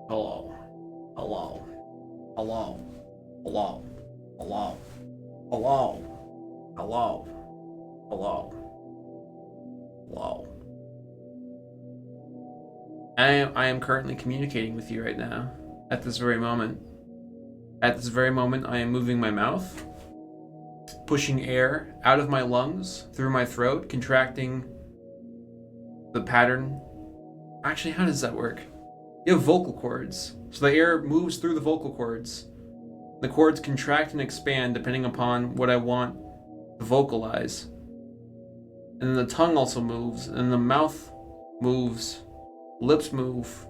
Hello. Hello. Hello. Hello. Hello. Hello. Hello. Hello. Hello. I am currently communicating with you right now. At this very moment. At this very moment, I am moving my mouth, pushing air out of my lungs, through my throat, contracting the pattern. Actually, how does that work? You have vocal cords. So the air moves through the vocal cords. The cords contract and expand depending upon what I want to vocalize. And then the tongue also moves, and the mouth moves, lips move.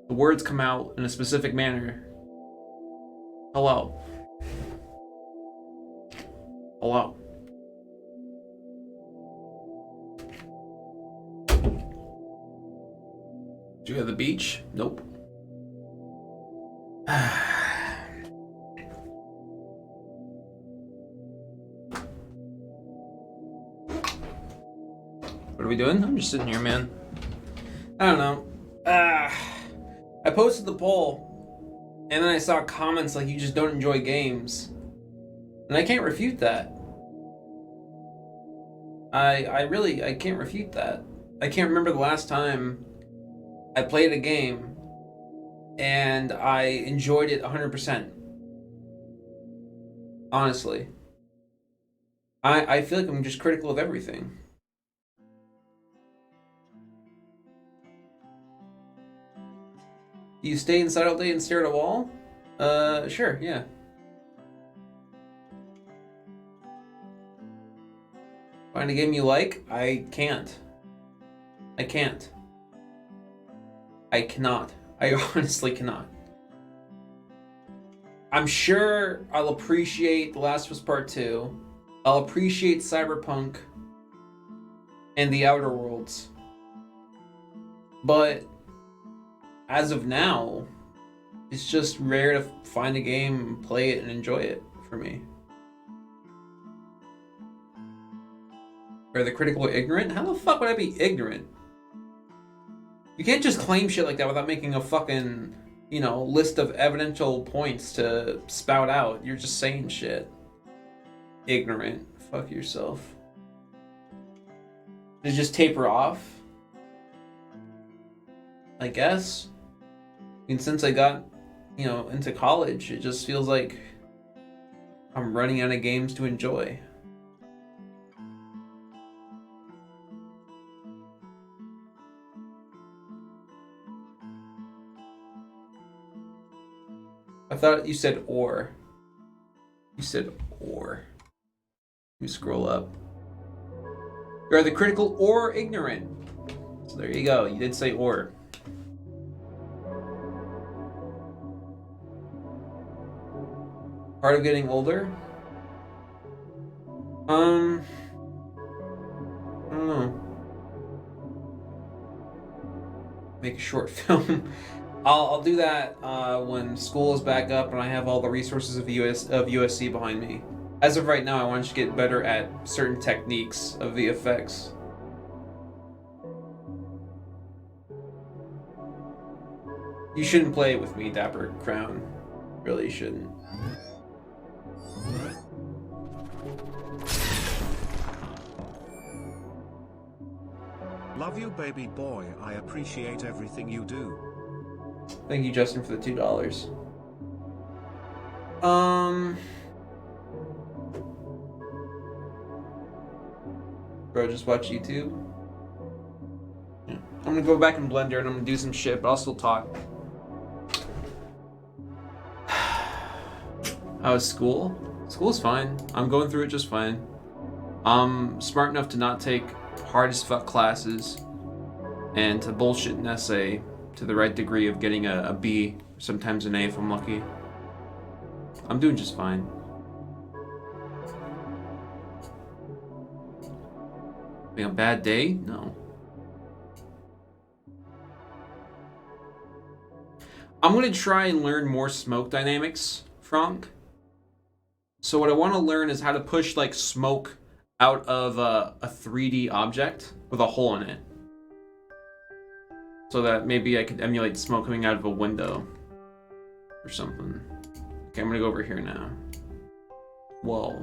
The words come out in a specific manner. Hello. Hello. Do you have the beach? Nope. What are we doing? I'm just sitting here, man. I don't know. I posted the poll, and then I saw comments like, you just don't enjoy games. And I can't refute that. I can't refute that. I can't remember the last time I played a game and I enjoyed it 100%. Honestly. I feel like I'm just critical of everything. Do you stay inside all day and stare at a wall? Sure, yeah. Find a game you like? I can't. I can't. I cannot. I honestly cannot. I'm sure I'll appreciate The Last of Us Part 2. I'll appreciate Cyberpunk and The Outer Worlds. But as of now, it's just rare to find a game, play it, and enjoy it for me. Are the critical ignorant? How the fuck would I be ignorant? You can't just claim shit like that without making a fucking, list of evidential points to spout out. You're just saying shit. Ignorant. Fuck yourself. Did it just taper off? I guess. I mean, since I got, into college, it just feels like I'm running out of games to enjoy. I thought you said or. You said or. Let me scroll up. You're either critical or ignorant. So there you go. You did say or. Part of getting older? I don't know. Make a short film. I'll do that when school is back up and I have all the resources of USC behind me. As of right now, I want to get better at certain techniques of VFX. You shouldn't play with me, Dapper Crown. Really, you shouldn't. Love you, baby boy. I appreciate everything you do. Thank you, Justin, for the $2. Bro, just watch YouTube. Yeah. I'm gonna go back in Blender and I'm gonna do some shit, but I'll still talk. How is school? School's fine. I'm going through it just fine. I'm smart enough to not take hard as fuck classes and to bullshit an essay to the right degree of getting a B, sometimes an A if I'm lucky. I'm doing just fine. Having a bad day? No. I'm gonna try and learn more smoke dynamics, Frank. So what I want to learn is how to push like smoke out of a 3D object with a hole in it. So that maybe I could emulate smoke coming out of a window or something. Okay, I'm gonna go over here now. Whoa.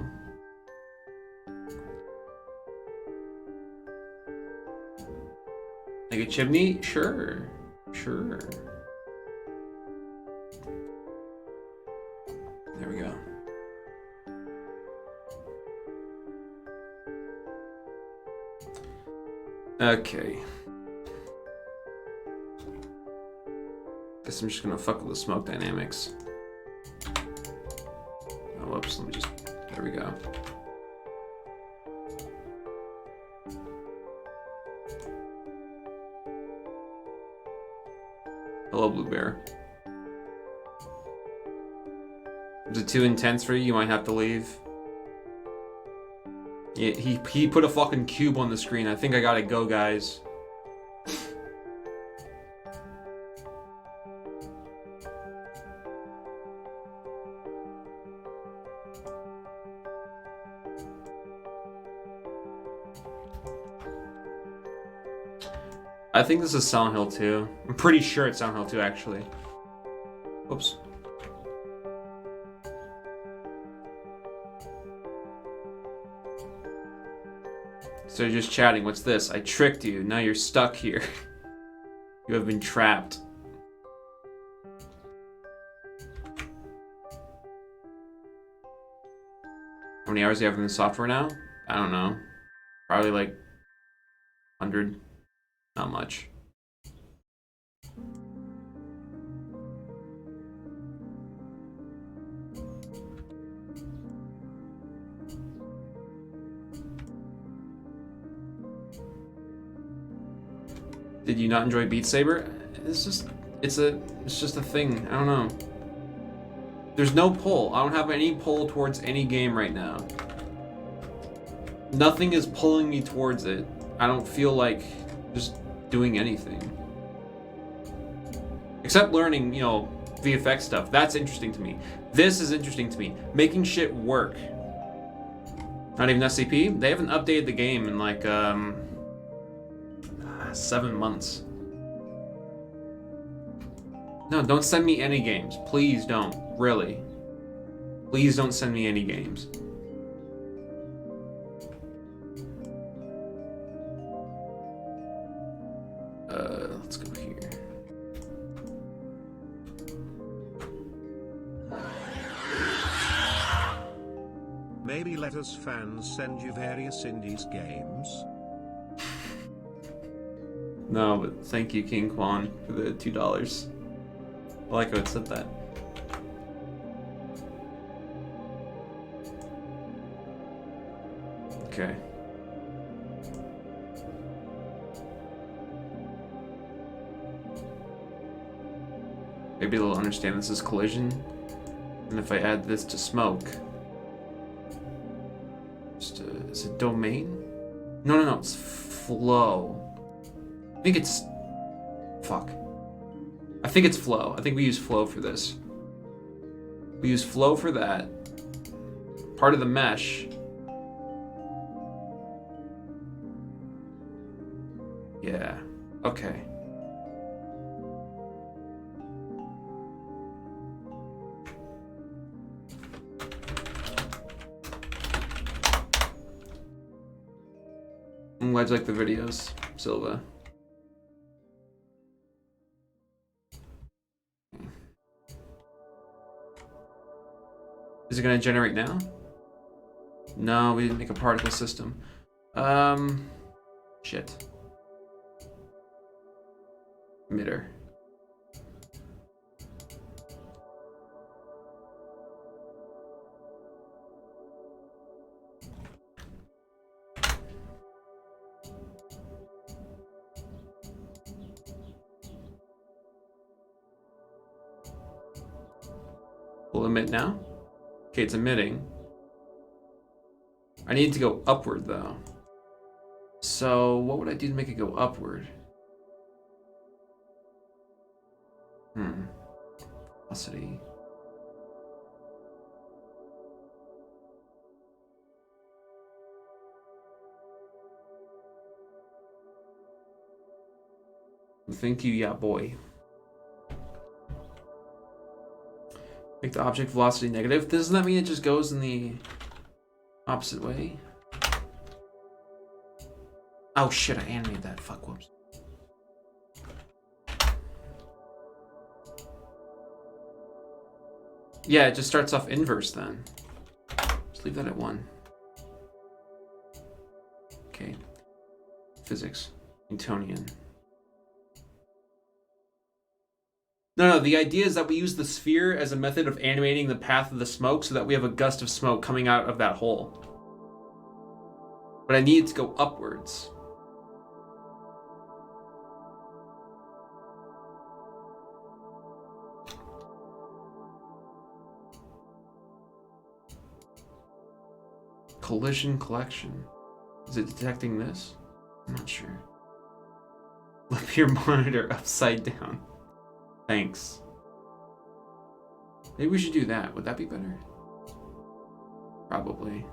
Like a chimney? Sure. Sure. There we go. Okay. Guess I'm just gonna fuck with the smoke dynamics. Oh, whoops, let me just... There we go. Hello, Blue Bear. Is it too intense for you? You might have to leave. Yeah, he put a fucking cube on the screen. I think I gotta go, guys. I think this is Silent Hill 2. I'm pretty sure it's Silent Hill 2, actually. Oops. So you're just chatting. What's this? I tricked you. Now you're stuck here. You have been trapped. How many hours do you have in the software now? I don't know. Probably like 100. Not much. Did you not enjoy Beat Saber? It's just a thing. I don't know. There's no pull. I don't have any pull towards any game right now. Nothing is pulling me towards it. I don't feel like just doing anything. Except learning, you know, VFX stuff. That's interesting to me. This is interesting to me. Making shit work. Not even SCP? They haven't updated the game in like 7 months. No, don't send me any games. Please don't. Really. Please don't send me any games. Let's go here. Maybe let us fans send you various indies games. No, but thank you, King Kwan, for the $2. I like how it said that. Okay. Maybe they'll understand this is collision. And if I add this to smoke... is it domain? No, it's flow. I think it's... Fuck. I think it's flow. I think we use flow for this. We use flow for that. Part of the mesh. Yeah. Okay. I'm glad you like the videos, Silva. Is it gonna generate now? No, we didn't make a particle system. Shit. Emitter. Will emit now? Okay, it's emitting. I need to go upward though. So what would I do to make it go upward? velocity. Thank you, yeah, boy. Make the object velocity negative. Doesn't that mean it just goes in the opposite way? Oh shit, I animated that. Fuck, whoops. Yeah, it just starts off inverse then. Just leave that at 1. Okay. Physics. Newtonian. No, the idea is that we use the sphere as a method of animating the path of the smoke so that we have a gust of smoke coming out of that hole. But I need it to go upwards. Collision collection. Is it detecting this? I'm not sure. Flip your monitor upside down. Thanks. Maybe we should do that. Would that be better? Probably.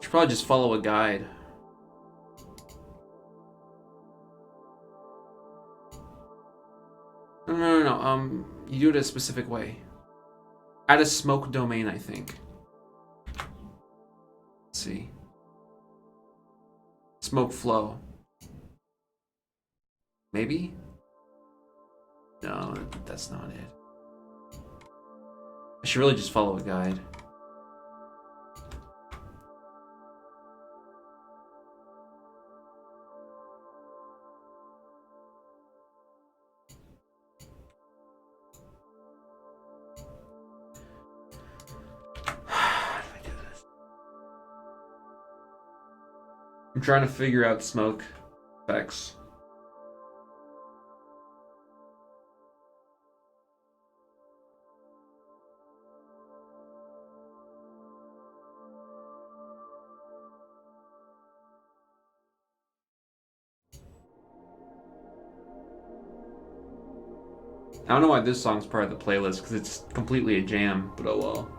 Should probably just follow a guide. No. You do it a specific way. Add a smoke domain, I think. Let's see. Smoke flow. Maybe? No, that's not it. I should really just follow a guide. I'm trying to figure out smoke effects. I don't know why this song's part of the playlist, because it's completely a jam, but oh well.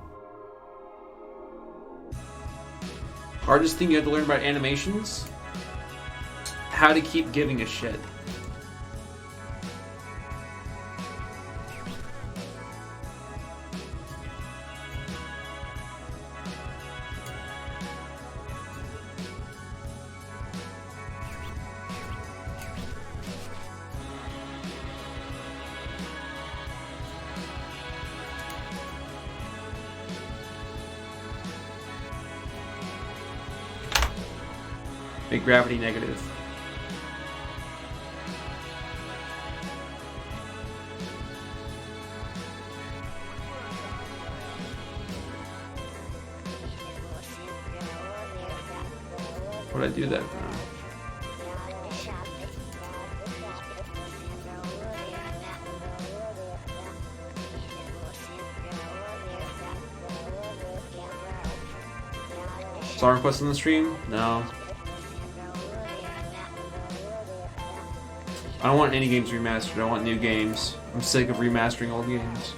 Hardest thing you have to learn about animations? How to keep giving a shit. Make gravity negative. Would I do that now? Song request on the stream? No. I don't want any games remastered, I want new games. I'm sick of remastering old games.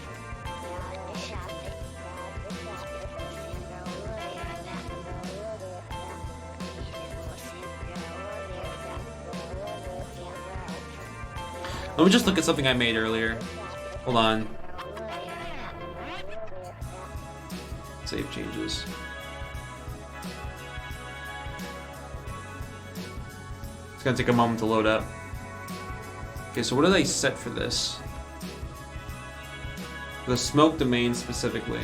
Let me just look at something I made earlier. Hold on. Save changes. It's gonna take a moment to load up. Okay, so what did I set for this? The smoke domain specifically.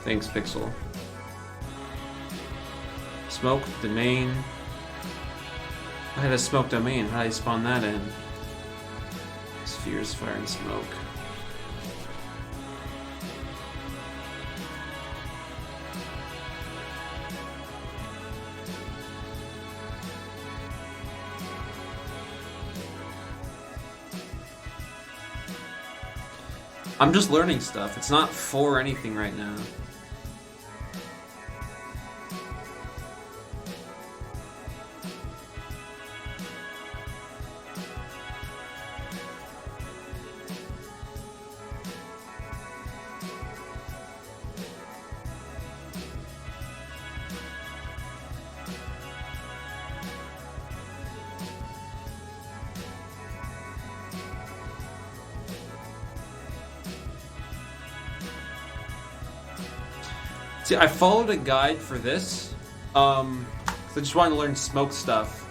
Thanks, Pixel. Smoke domain. I had a smoke domain. How did I spawn that in? Spheres, fire, and smoke. I'm just learning stuff. It's not for anything right now. See, I followed a guide for this. 'Cause I just wanted to learn smoke stuff.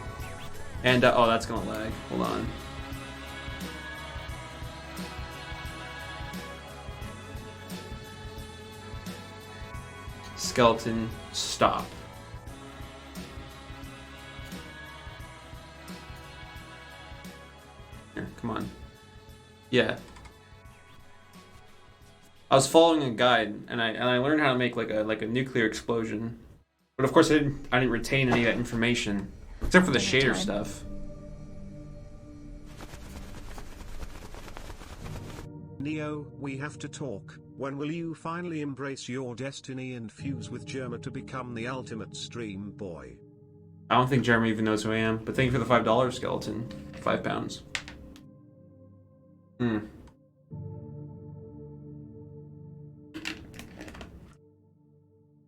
And, oh, that's gonna lag. Hold on. Skeleton, stop. Here, come on. Yeah. I was following a guide, and I learned how to make like a nuclear explosion. But of course I didn't retain any of that information. Except for the shader stuff. Neo, we have to talk. When will you finally embrace your destiny and fuse with Jerma to become the ultimate stream boy? I don't think Jeremy even knows who I am, but thank you for the $5 skeleton. 5 pounds. Hmm.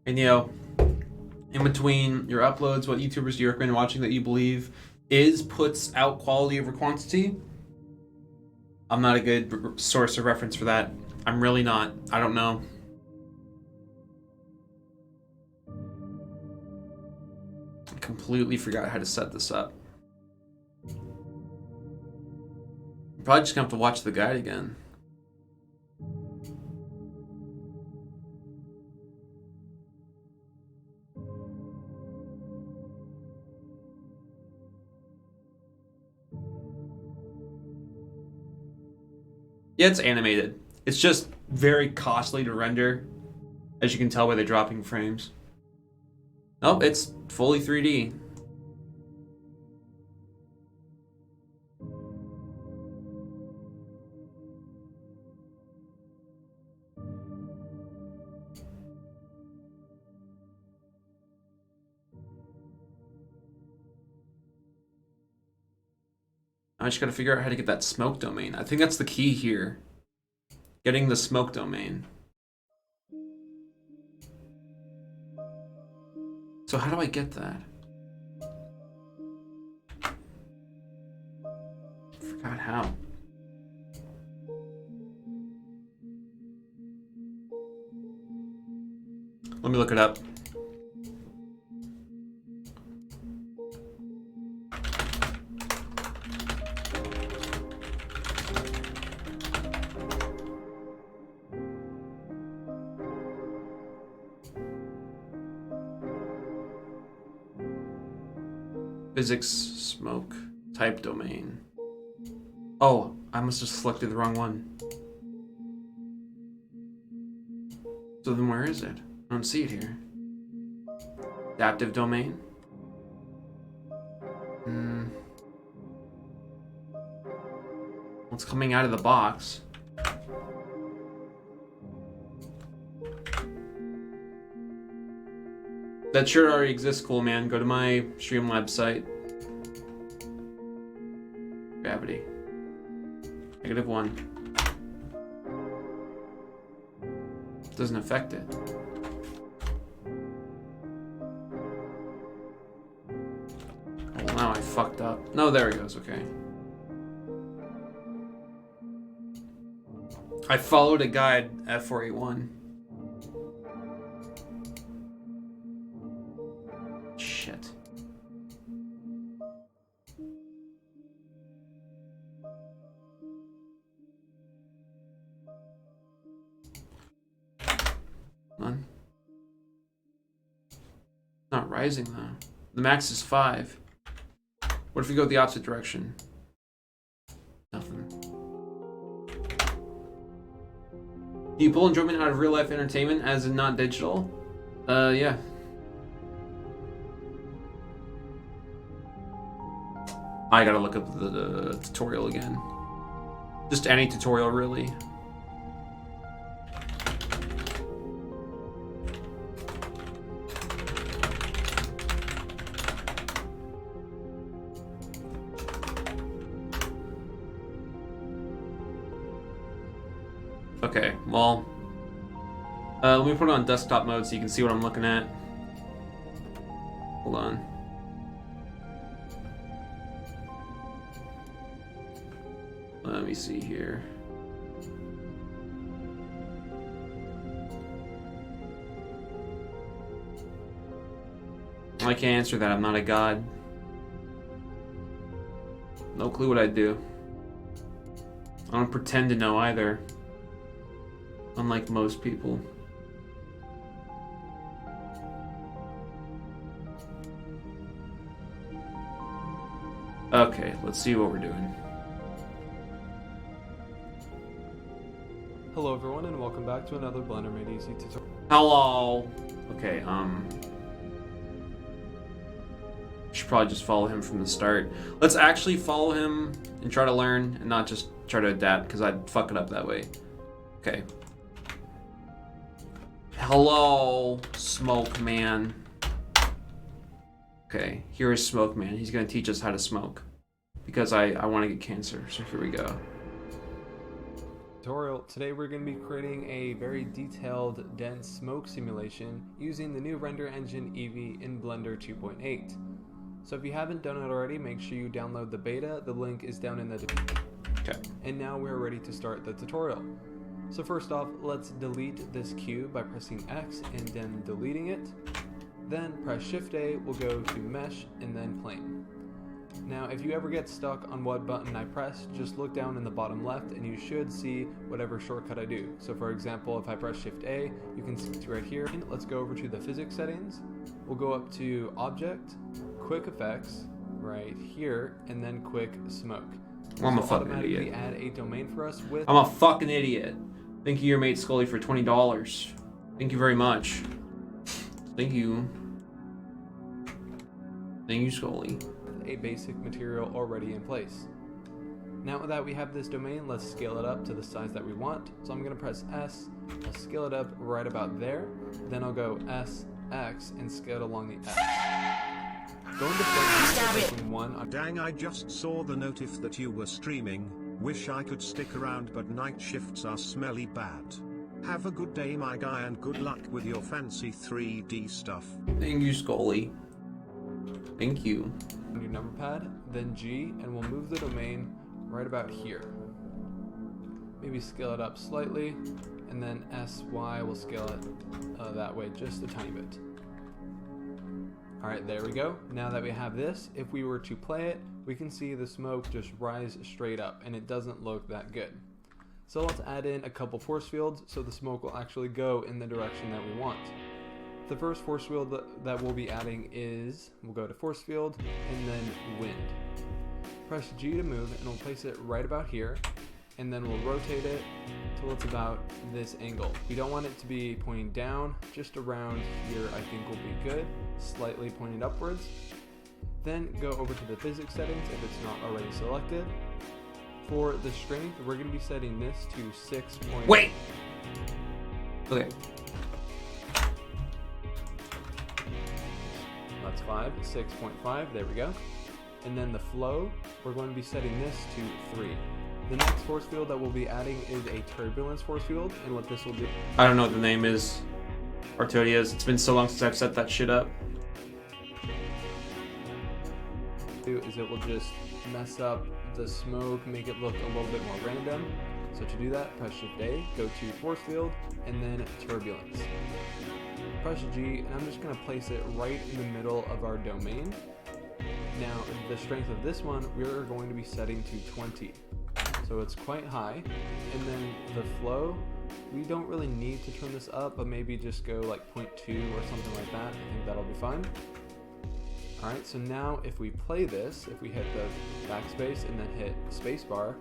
And Neo, in between your uploads, what YouTubers do you recommend watching that you believe puts out quality over quantity? I'm not a good source of reference for that. I'm really not. I don't know. I completely forgot how to set this up. I'm probably just gonna have to watch the guide again. Yeah, it's animated. It's just very costly to render, as you can tell by the dropping frames. Nope, it's fully 3D. I just gotta figure out how to get that smoke domain. I think that's the key here. Getting the smoke domain. So how do I get that? Forgot how. Let me look it up. Physics, smoke, type domain. Oh, I must have selected the wrong one. So then where is it? I don't see it here. Adaptive domain. What's coming out of the box? That shirt already exists, cool man. Go to my Streamlabs site. Gravity. -1. Doesn't affect it. Oh, now I fucked up. No, there it goes, okay. I followed a guide at 481. Shit. None. Not rising though. The max is 5. What if we go the opposite direction? Nothing. Do you pull enjoyment out of real life entertainment as in not digital? Yeah. I gotta look up the tutorial again. Just any tutorial, really. Okay, well, let me put it on desktop mode so you can see what I'm looking at. Hold on. Let me see here. I can't answer that. I'm not a god. No clue what I'd do. I don't pretend to know either. Unlike most people. Okay, let's see what we're doing. Hello everyone and welcome back to another Blender Made Easy tutorial. Hello. Okay, should probably just follow him from the start. Let's actually follow him and try to learn and not just try to adapt, because I'd fuck it up that way. Okay. Hello, Smoke Man. Okay, here is Smoke Man. He's gonna teach us how to smoke. Because I want to get cancer, so here we go. Tutorial. Today we're going to be creating a very detailed, dense smoke simulation using the new render engine Eevee in Blender 2.8. So if you haven't done it already, make sure you download the beta. The link is down in the description. Okay. And now we're ready to start the tutorial. So first off, let's delete this cube by pressing X and then deleting it. Then press Shift A, we'll go to Mesh and then Plane. Now if you ever get stuck on what button I press, just look down in the bottom left and you should see whatever shortcut I do. So for example, if I press Shift A, you can see it's right here. Let's go over to the physics settings. We'll go up to Object, Quick Effects, right here, and then Quick Smoke. I'm a So fucking automatically idiot. add a domain for us with... I'm a fucking idiot. Thank you, your mate Scully, for $20. Thank you very much. Thank you. Thank you, Scully. a basic material already in place. Now that we have this domain, let's scale it up to the size that we want. So I'm going to press S, I'll scale it up right about there, then I'll go S, X, and scale it along the X. Go into frame one on Dang, I just saw the notif that you were streaming. Wish I could stick around, but night shifts are smelly bad. Have a good day, my guy, and good luck with your fancy 3D stuff. Thank you, Scully. Thank you. your number pad, then G, and we'll move the domain right about here. Maybe scale it up slightly, and then SY will scale it that way just a tiny bit. Alright, there we go. Now that we have this, if we were to play it, we can see the smoke just rise straight up, and it doesn't look that good. So let's add in a couple force fields so the smoke will actually go in the direction that we want. The first force field that we'll be adding is, we'll go to force field, and then wind. Press G to move, and we'll place it right about here, and then we'll rotate it till it's about this angle. We don't want it to be pointing down, just around here I think will be good, slightly pointing upwards. Then go over to the physics settings if it's not already selected. For the strength, we're going to be setting this to 6. Wait! Okay. That's 6.5, there we go. And then the flow, we're going to be setting this to 3. The next force field that we'll be adding is a turbulence force field, and what this will do... I don't know what the name is. Artodias. It's been so long since I've set that shit up. ...is it will just mess up the smoke, make it look a little bit more random. So to do that, press Shift A, go to force field, and then turbulence. Press G, and I'm just going to place it right in the middle of our domain. Now, the strength of this one, we're going to be setting to 20. So it's quite high. And then the flow, we don't really need to turn this up, but maybe just go like 0.2 or something like that. I think that'll be fine. Alright, so now if we play this, if we hit the backspace and then hit spacebar,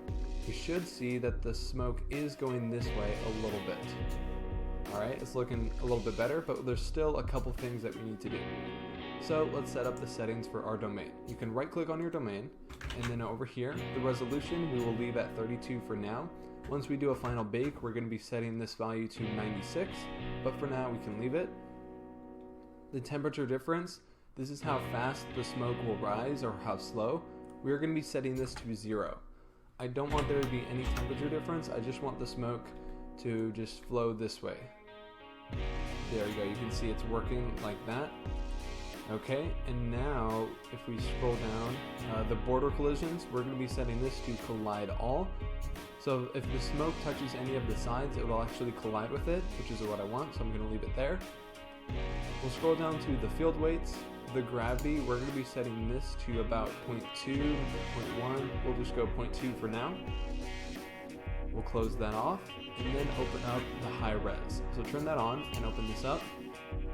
we should see that the smoke is going this way a little bit. Alright, it's looking a little bit better, but there's still a couple things that we need to do. So let's set up the settings for our domain. You can right click on your domain, and then over here, the resolution we will leave at 32 for now. Once we do a final bake, we're going to be setting this value to 96, but for now we can leave it. The temperature difference, this is how fast the smoke will rise or how slow. We're going to be setting this to 0. I don't want there to be any temperature difference, I just want the smoke to just flow this way. There we go, you can see it's working like that. Okay, and now if we scroll down, the border collisions, we're going to be setting this to collide all. So if the smoke touches any of the sides, it will actually collide with it, which is what I want, so I'm going to leave it there. We'll scroll down to the field weights. The gravity, we're going to be setting this to about 0.2, 0.1. We'll just go 0.2 for now. We'll close that off and then open up the high res. So turn that on and open this up.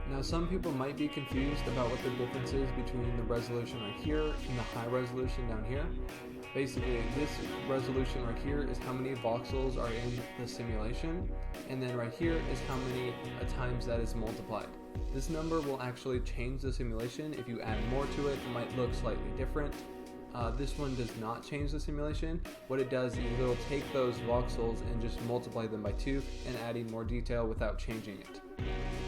Now some people might be confused about what the difference is between the resolution right here and the high resolution down here. Basically, this resolution right here is how many voxels are in the simulation, and then right here is how many times that is multiplied. This number will actually change the simulation. If you add more to it, it might look slightly different. This one does not change the simulation. What it does is it'll take those voxels and just multiply them by 2 and adding more detail without changing it.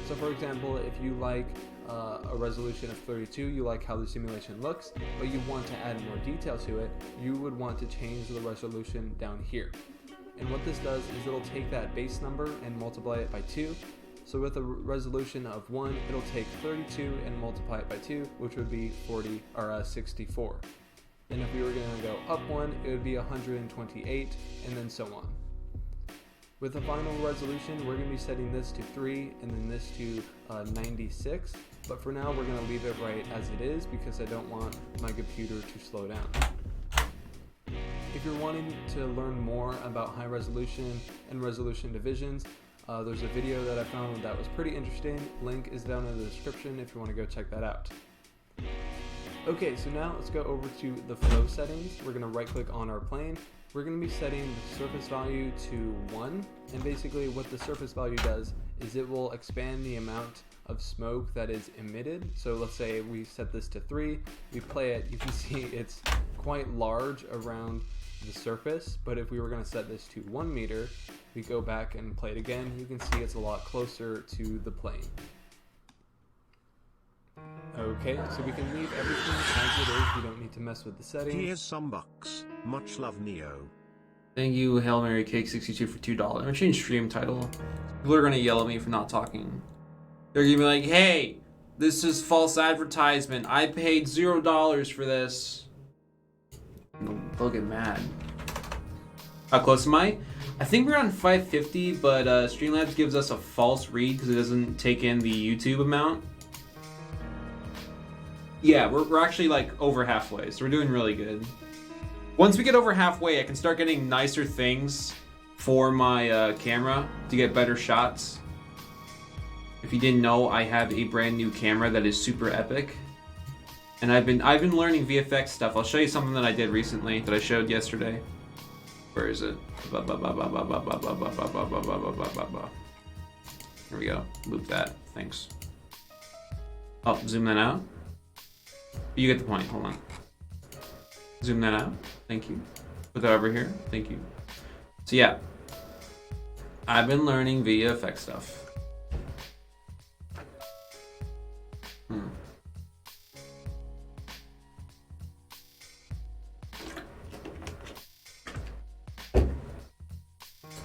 So for example, if you like a resolution of 32, you like how the simulation looks, but you want to add more detail to it, you would want to change the resolution down here. And what this does is it'll take that base number and multiply it by 2. So with a resolution of 1, it'll take 32 and multiply it by 2, which would be 64. And if we were going to go up 1, it would be 128, and then so on. With the final resolution, we're going to be setting this to 3 and then this to 96. But for now, we're going to leave it right as it is because I don't want my computer to slow down. If you're wanting to learn more about high resolution and resolution divisions, there's a video that I found that was pretty interesting. Link is down in the description if you want to go check that out. Okay, so now let's go over to the flow settings. We're going to right click on our plane. We're going to be setting the surface value to 1, and basically what the surface value does is it will expand the amount of smoke that is emitted. So let's say we set this to 3, we play it, you can see it's quite large around the surface, but if we were going to set this to 1 meter, we go back and play it again, you can see it's a lot closer to the plane. Okay, so we can leave everything as it is, we don't need to mess with the settings. Here's some bucks. Much love, Neo. Thank you, Hail Mary Cake 62 for $2. I'm gonna change stream title. People are gonna yell at me for not talking. They're gonna be like, hey, this is false advertisement. I paid $0 for this. And they'll get mad. How close am I? I think we're on 550, but Streamlabs gives us a false read because it doesn't take in the YouTube amount. Yeah, we're actually like over halfway, so we're doing really good. Once we get over halfway, I can start getting nicer things for my camera to get better shots. If you didn't know, I have a brand new camera that is super epic. And I've been learning VFX stuff. I'll show you something that I did recently that I showed yesterday. Where is it? Here we go. Loop that. Thanks. Oh, zoom that out. You get the point. Hold on. Zoom that out. Thank you. Put that over here. Thank you. So yeah, I've been learning VFX stuff.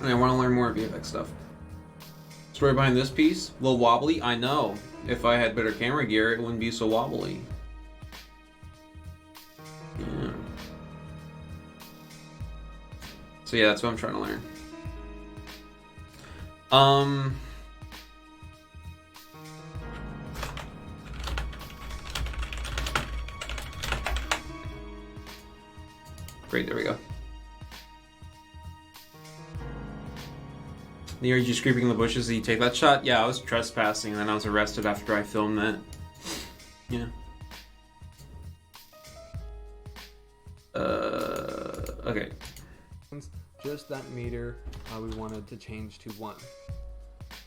And I want to learn more VFX stuff. Story behind this piece, a little wobbly. I know. If I had better camera gear, it wouldn't be so wobbly. Yeah. So yeah, that's what I'm trying to learn. Great, there we go. The urge you creeping in the bushes, did you take that shot? Yeah, I was trespassing and then I was arrested after I filmed that. Yeah. Okay. Just that meter we wanted to change to 1.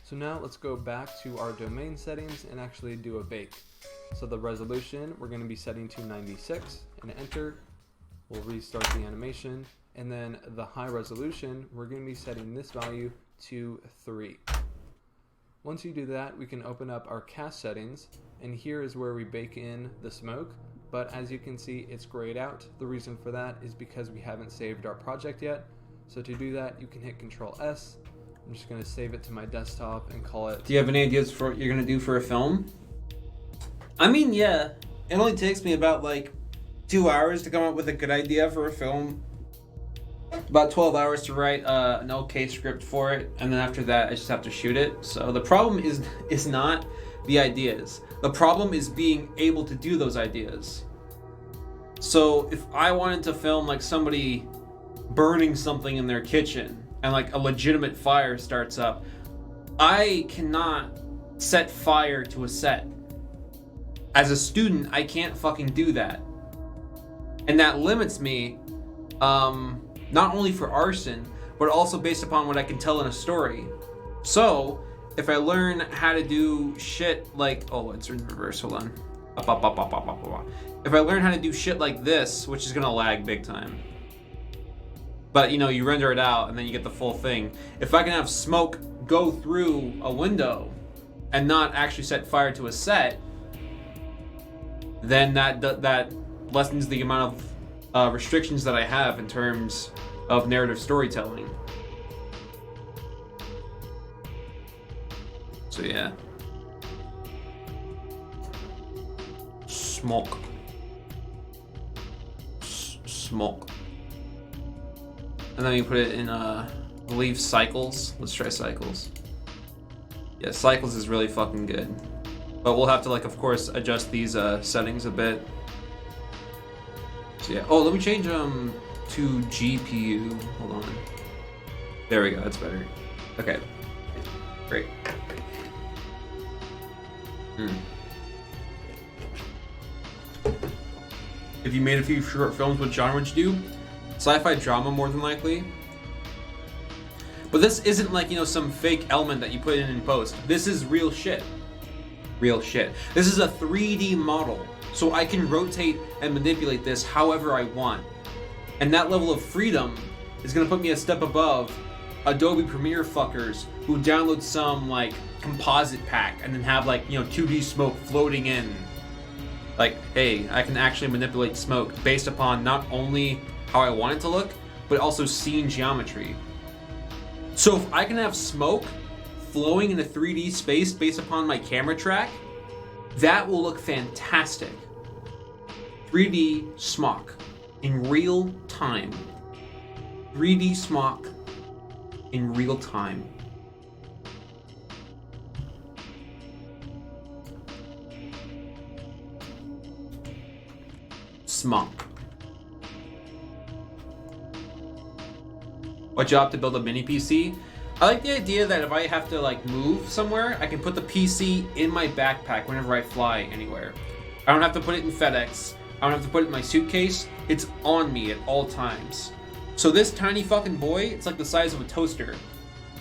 So now let's go back to our domain settings and actually do a bake. So the resolution we're going to be setting to 96 and enter. We'll restart the animation, and then the high resolution we're going to be setting this value to 3. Once you do that, we can open up our cast settings, and here is where we bake in the smoke. But as you can see, it's grayed out. The reason for that is because we haven't saved our project yet. So to do that, you can hit Control S. I'm just going to save it to my desktop and call it. Do you have any ideas for what you're going to do for a film? I mean, yeah. It only takes me about like 2 hours to come up with a good idea for a film. About 12 hours to write an OK script for it, and then after that, I just have to shoot it. So the problem is not the ideas. The problem is being able to do those ideas. So if I wanted to film like somebody burning something in their kitchen and like a legitimate fire starts up, I cannot set fire to a set. As a student, I can't fucking do that. And that limits me, not only for arson, but also based upon what I can tell in a story. So, if I learn how to do shit like, oh, it's in reverse, hold on. If I learn how to do shit like this, which is gonna lag big time, but you know, you render it out and then you get the full thing. If I can have smoke go through a window and not actually set fire to a set, then that lessens the amount of restrictions that I have in terms of narrative storytelling. So yeah. Smoke. Smoke. And then you put it in, I believe, Cycles. Let's try Cycles. Yeah, Cycles is really fucking good. But we'll have to, like, of course, adjust these settings a bit. So yeah. Oh, let me change to GPU. Hold on. There we go. That's better. Okay. Great. If you made a few short films, what genre would you do? Sci-fi drama, more than likely. But this isn't like, you know, some fake element that you put in post. This is real shit. Real shit. This is a 3D model, so I can rotate and manipulate this however I want. And that level of freedom is gonna put me a step above Adobe Premiere fuckers who download some, like, composite pack and then have, like, you know, 2D smoke floating in. Like, hey, I can actually manipulate smoke based upon not only how I want it to look, but also scene geometry. So if I can have smoke flowing in a 3D space based upon my camera track, that will look fantastic. 3D smock in real time. 3D smock in real time. Smock. What job to build a mini PC? I like the idea that if I have to like move somewhere, I can put the PC in my backpack whenever I fly anywhere. I don't have to put it in FedEx. I don't have to put it in my suitcase. It's on me at all times. So this tiny fucking boy, it's like the size of a toaster.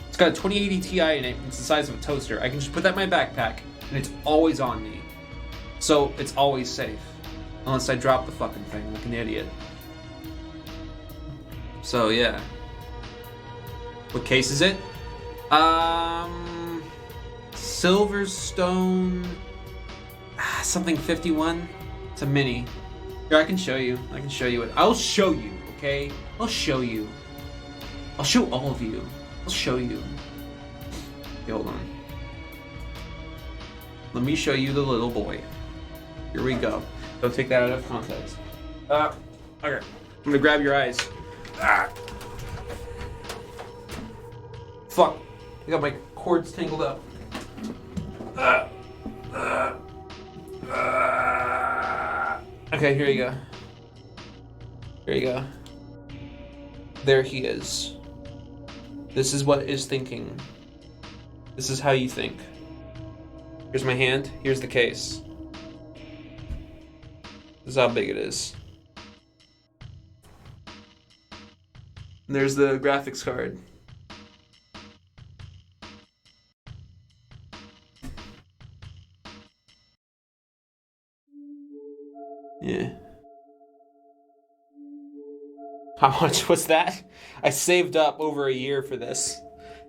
It's got a 2080 Ti in it, and it's the size of a toaster. I can just put that in my backpack, and it's always on me. So it's always safe. Unless I drop the fucking thing like an idiot. So yeah. What case is it? Silverstone something 51. It's a mini. Here, I can show you. I can show you it. I'll show you, okay? I'll show you. I'll show all of you. I'll show you. Okay, hold on. Let me show you the little boy. Here we go. Don't take that out of context. Okay. I'm gonna grab your eyes. Fuck. I got my cords tangled up. Okay, here you go. Here you go. There he is. This is what is thinking. This is how you think. Here's my hand. Here's the case. This is how big it is. And there's the graphics card. Yeah. How much was that? I saved up over a year for this.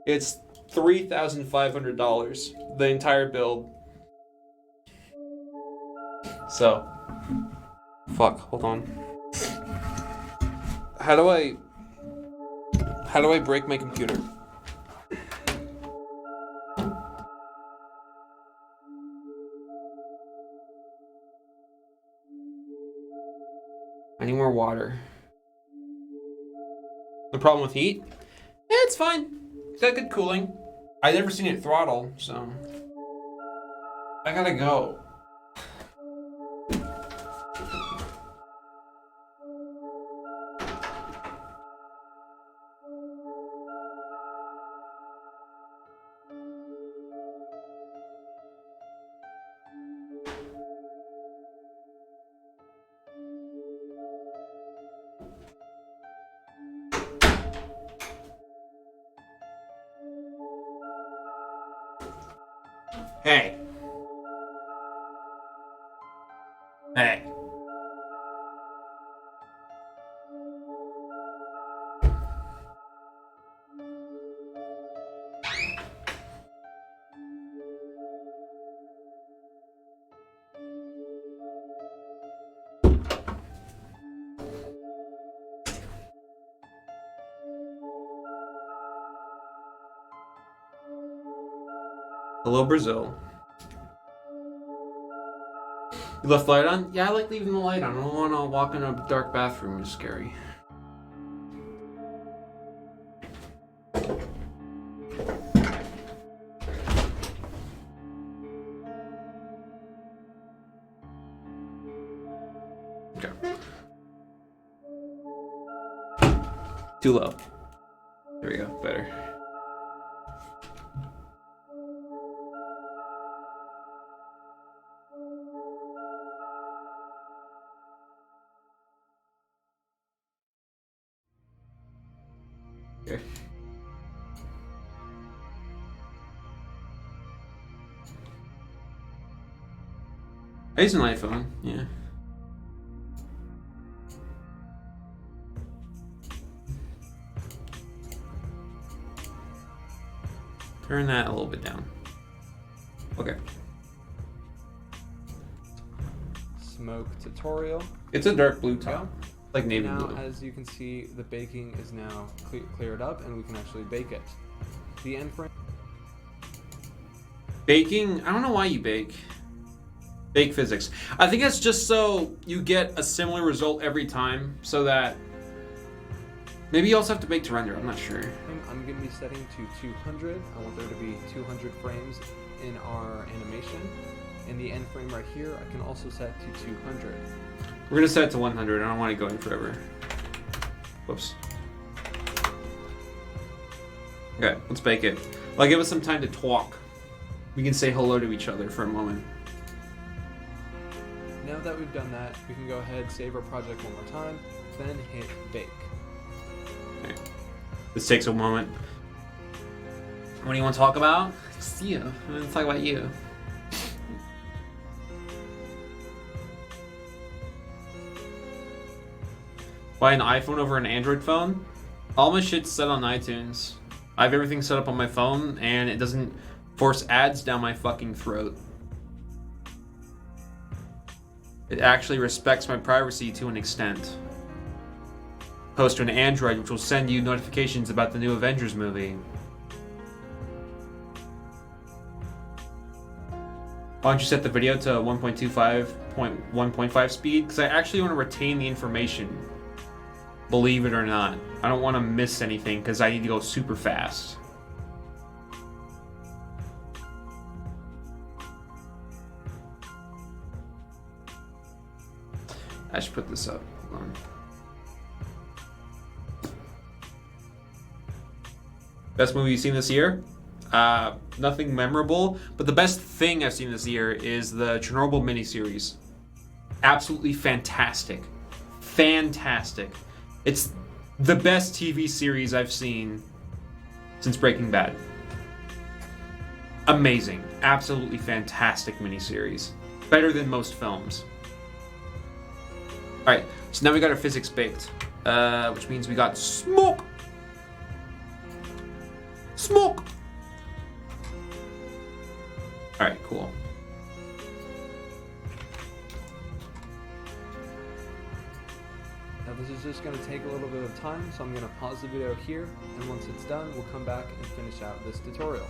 It's $3,500, the entire build. So, fuck, hold on. How do I break my computer? I need more water. The problem with heat? It's fine. It's got good cooling. I've never seen it throttle, so I gotta go. Hey. Hey. Hello, Brazil. You left the light on? Yeah, I like leaving the light on. I don't want to walk in a dark bathroom. It's scary. Okay. Too low. There we go. Better. Okay. I use an iPhone, yeah. Turn that a little bit down. Okay. Smoke tutorial. It's a dark blue top, like navy Now, blue. as you can see, the baking is now cleared up, and we can actually bake it. The end frame. Baking, I don't know why you bake. Bake physics. I think it's just so you get a similar result every time, so that maybe you also have to bake to render. I'm not sure. I'm going to be setting to 200. I want there to be 200 frames in our animation. And the end frame right here, I can also set to 200. We're gonna set it to 100. I don't want it going forever. Whoops. Okay, let's bake it. I'll give us some time to talk. We can say hello to each other for a moment. Now that we've done that, we can go ahead, save our project one more time, then hit bake. Okay. This takes a moment. What do you want to talk about? It's you. I want to talk about you. Buy an iPhone over an Android phone? All my shit's set on iTunes. I have everything set up on my phone, and it doesn't force ads down my fucking throat. It actually respects my privacy to an extent. Post to an Android, which will send you notifications about the new Avengers movie. Why don't you set the video to 1.25.1.5 speed? Because I actually want to retain the information. Believe it or not. I don't want to miss anything because I need to go super fast. I should put this up. Hold on. Best movie you've seen this year? Nothing memorable, but the best thing I've seen this year is the Chernobyl miniseries. Absolutely fantastic. Fantastic. It's the best TV series I've seen since Breaking Bad. Amazing. Absolutely fantastic miniseries. Better than most films. Alright, so now we got our physics baked. Which means we got smoke! Smoke! Alright, cool. Now this is just going to take a little bit of time, so I'm going to pause the video here, and once it's done, we'll come back and finish out this tutorial.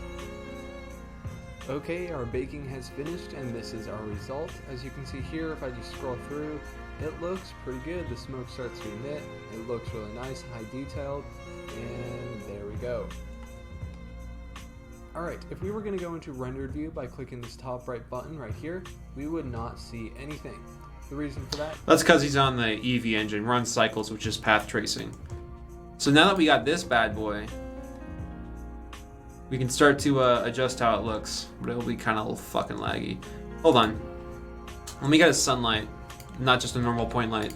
Okay, our baking has finished, and this is our result. As you can see here, if I just scroll through, it looks pretty good. The smoke starts to emit, it looks really nice, high detailed, And there we go. Alright, if we were going to go into rendered view by clicking this top right button right here, we would not see anything. The reason for that? That's because he's on the Eevee engine, runs cycles, which is path tracing. So now that we got this bad boy, we can start to adjust how it looks, but it'll be kind of fucking laggy. Hold on. Let me get a sunlight, not just a normal point light.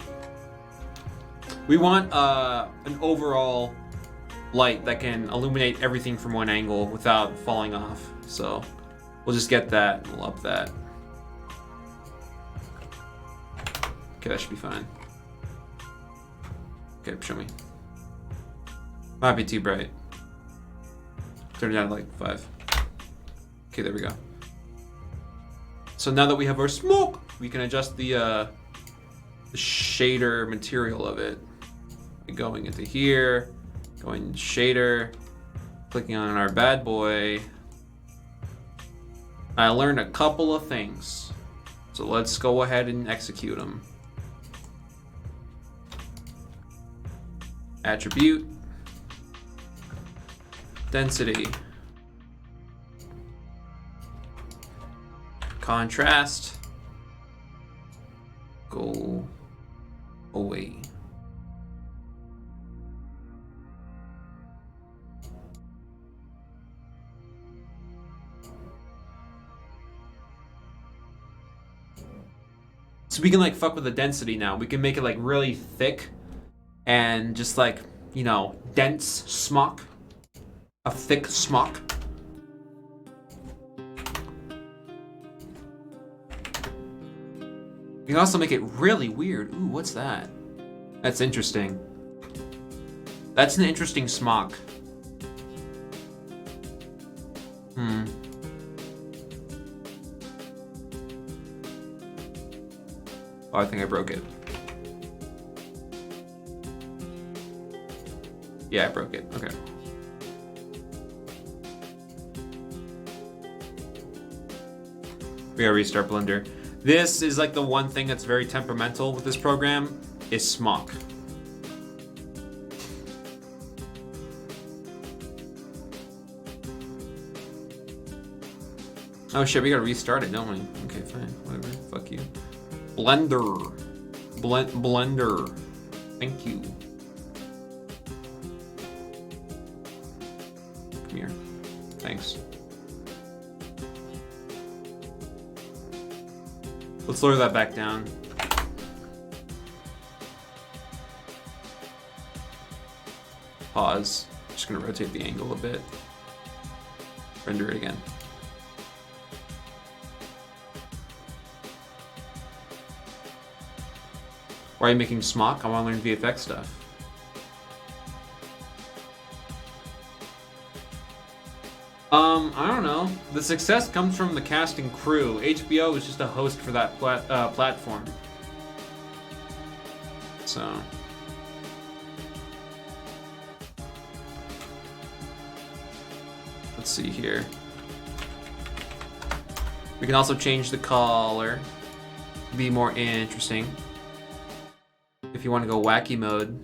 We want an overall light that can illuminate everything from one angle without falling off. So we'll just get that and we'll up that. Okay, that should be fine. Okay, show me. Might be too bright. Turn it down to like 5. Okay, there we go. So now that we have our smoke, we can adjust the shader material of it. Going into here, going shader, clicking on our bad boy. I learned a couple of things, so let's go ahead and execute them. Attribute, density, contrast, go away. So we can like fuck with the density now. We can make it like really thick and just like, you know, dense smock. A thick smock. We can also make it really weird. Ooh, what's that? That's interesting. That's an interesting smock. Oh, I think I broke it. Yeah, I broke it. Okay. We gotta restart Blender. This is like the one thing that's very temperamental with this program is smock. Oh shit, we gotta restart it, don't we? Okay, fine. Whatever. Fuck you. Blender. Blender. Thank you. Come here. Thanks. Let's lower that back down. Pause. Just gonna rotate the angle a bit. Render it again. Why are you making smock? I want to learn VFX stuff. I don't know. The success comes from the cast and crew. HBO is just a host for that platform. So. Let's see here. We can also change the color. Be more interesting. If you want to go wacky mode.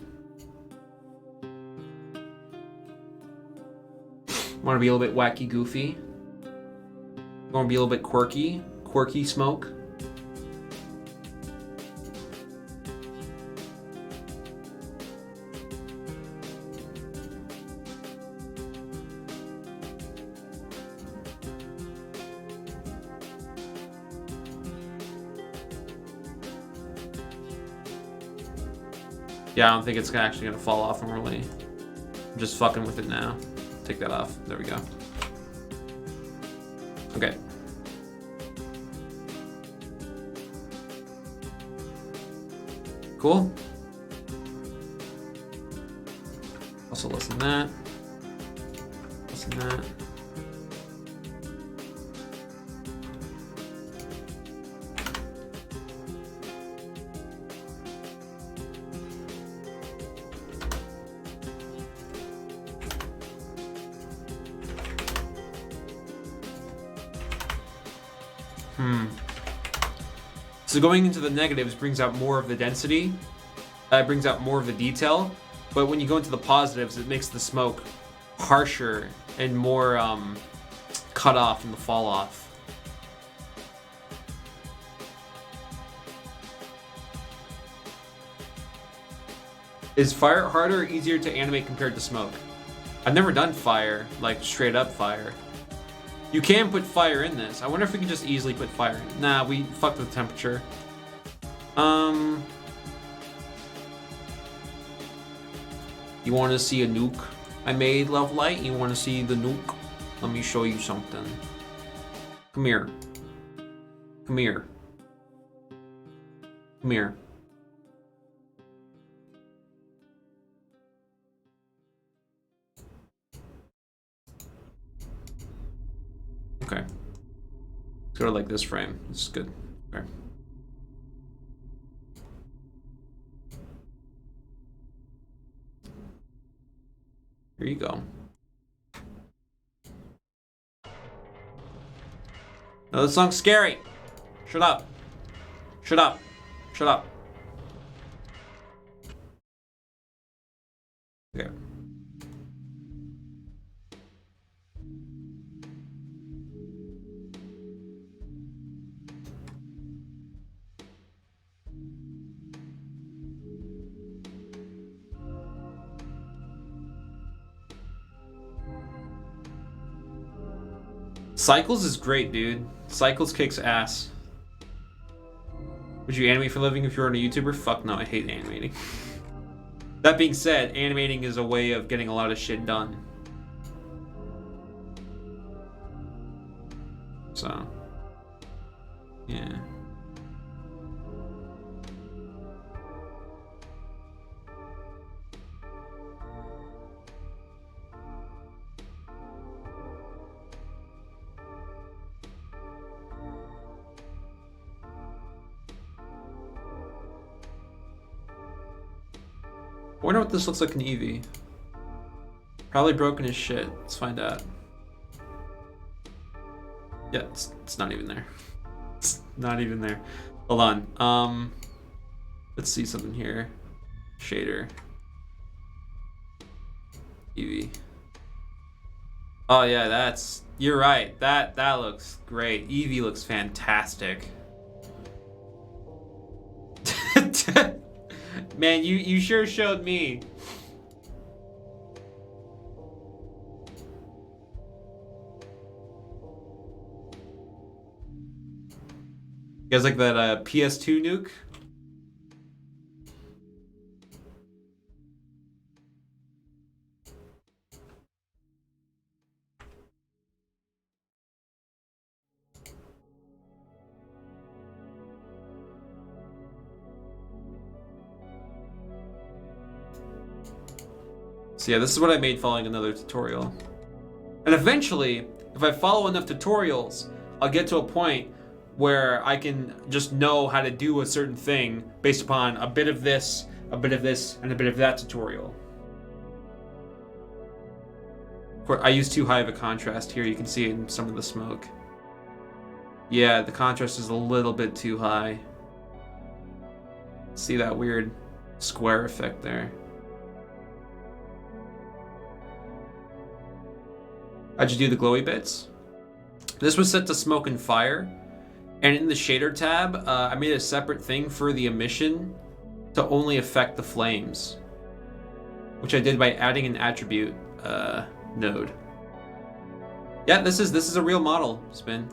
Want to be a little bit wacky goofy. Want to be a little bit quirky smoke. Yeah, I don't think it's actually gonna fall off normally. I'm just fucking with it now. Take that off. There we go. Okay. Cool. Also less than that. Less than that. So going into the negatives brings out more of the density, brings out more of the detail, but when you go into the positives, it makes the smoke harsher and more cut off in the fall off. Is fire harder or easier to animate compared to smoke? I've never done fire, like straight up fire. You can put fire in this. I wonder if we can just easily put fire in. Nah, we fucked with the temperature. You want to see a nuke I made, Lovelight? You want to see the nuke? Let me show you something. Come here. Come here. Come here. Okay. Let's go to like this frame. This is good. Okay. Here you go. No, this song's scary. Shut up. Shut up. Shut up. Okay. Cycles is great, dude. Cycles kicks ass. Would you animate for a living if you were a YouTuber? Fuck no, I hate animating. That being said, animating is a way of getting a lot of shit done. So, yeah. I wonder what this looks like in Eevee. Probably broken as shit. Let's find out. Yeah, it's not even there. It's not even there. Hold on. Let's see something here. Shader. Eevee. Oh yeah, that's... You're right. That looks great. Eevee looks fantastic. Man, you sure showed me. You guys like that PS2 nuke? So yeah, this is what I made following another tutorial. And eventually, if I follow enough tutorials, I'll get to a point where I can just know how to do a certain thing based upon a bit of this, a bit of this, and a bit of that tutorial. Of course, I use too high of a contrast here. You can see it in some of the smoke. Yeah, the contrast is a little bit too high. See that weird square effect there. How'd you do the glowy bits? This was set to smoke and fire. And in the shader tab, I made a separate thing for the emission to only affect the flames, which I did by adding an attribute node. Yeah, this is a real model, Spin.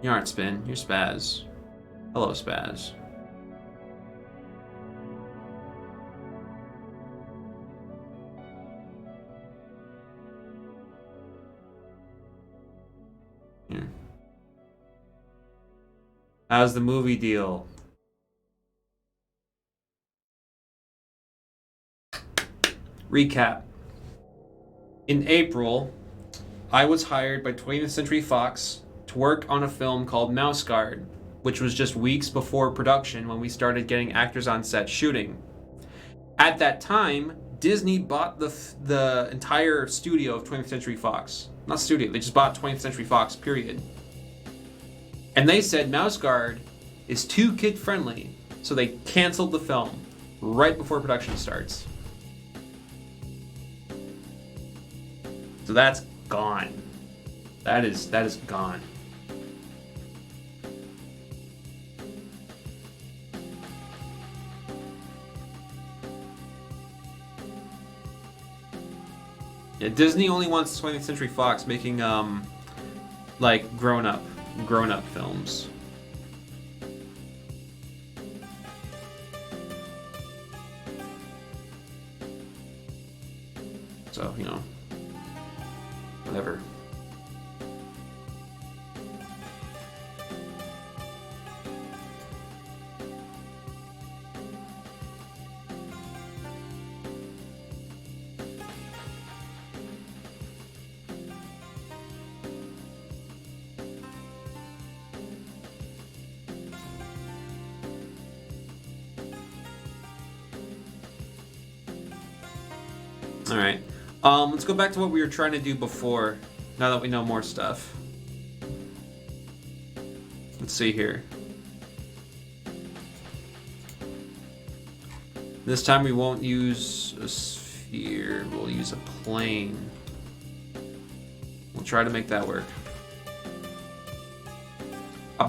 You aren't Spin, you're Spaz. Hello, Spaz. Here. How's the movie deal? Recap. In April, I was hired by 20th Century Fox to work on a film called Mouse Guard, which was just weeks before production when we started getting actors on set shooting. At that time, Disney bought the entire studio of 20th Century Fox. Not studio, they just bought 20th Century Fox, period. And they said Mouse Guard is too kid-friendly, so they canceled the film right before production starts. So that's gone. That is gone. Yeah, Disney only wants 20th Century Fox making like grown up films. So, you know, whatever. All right. Let's go back to what we were trying to do before, now that we know more stuff. Let's see here. This time we won't use a sphere, we'll use a plane. We'll try to make that work. How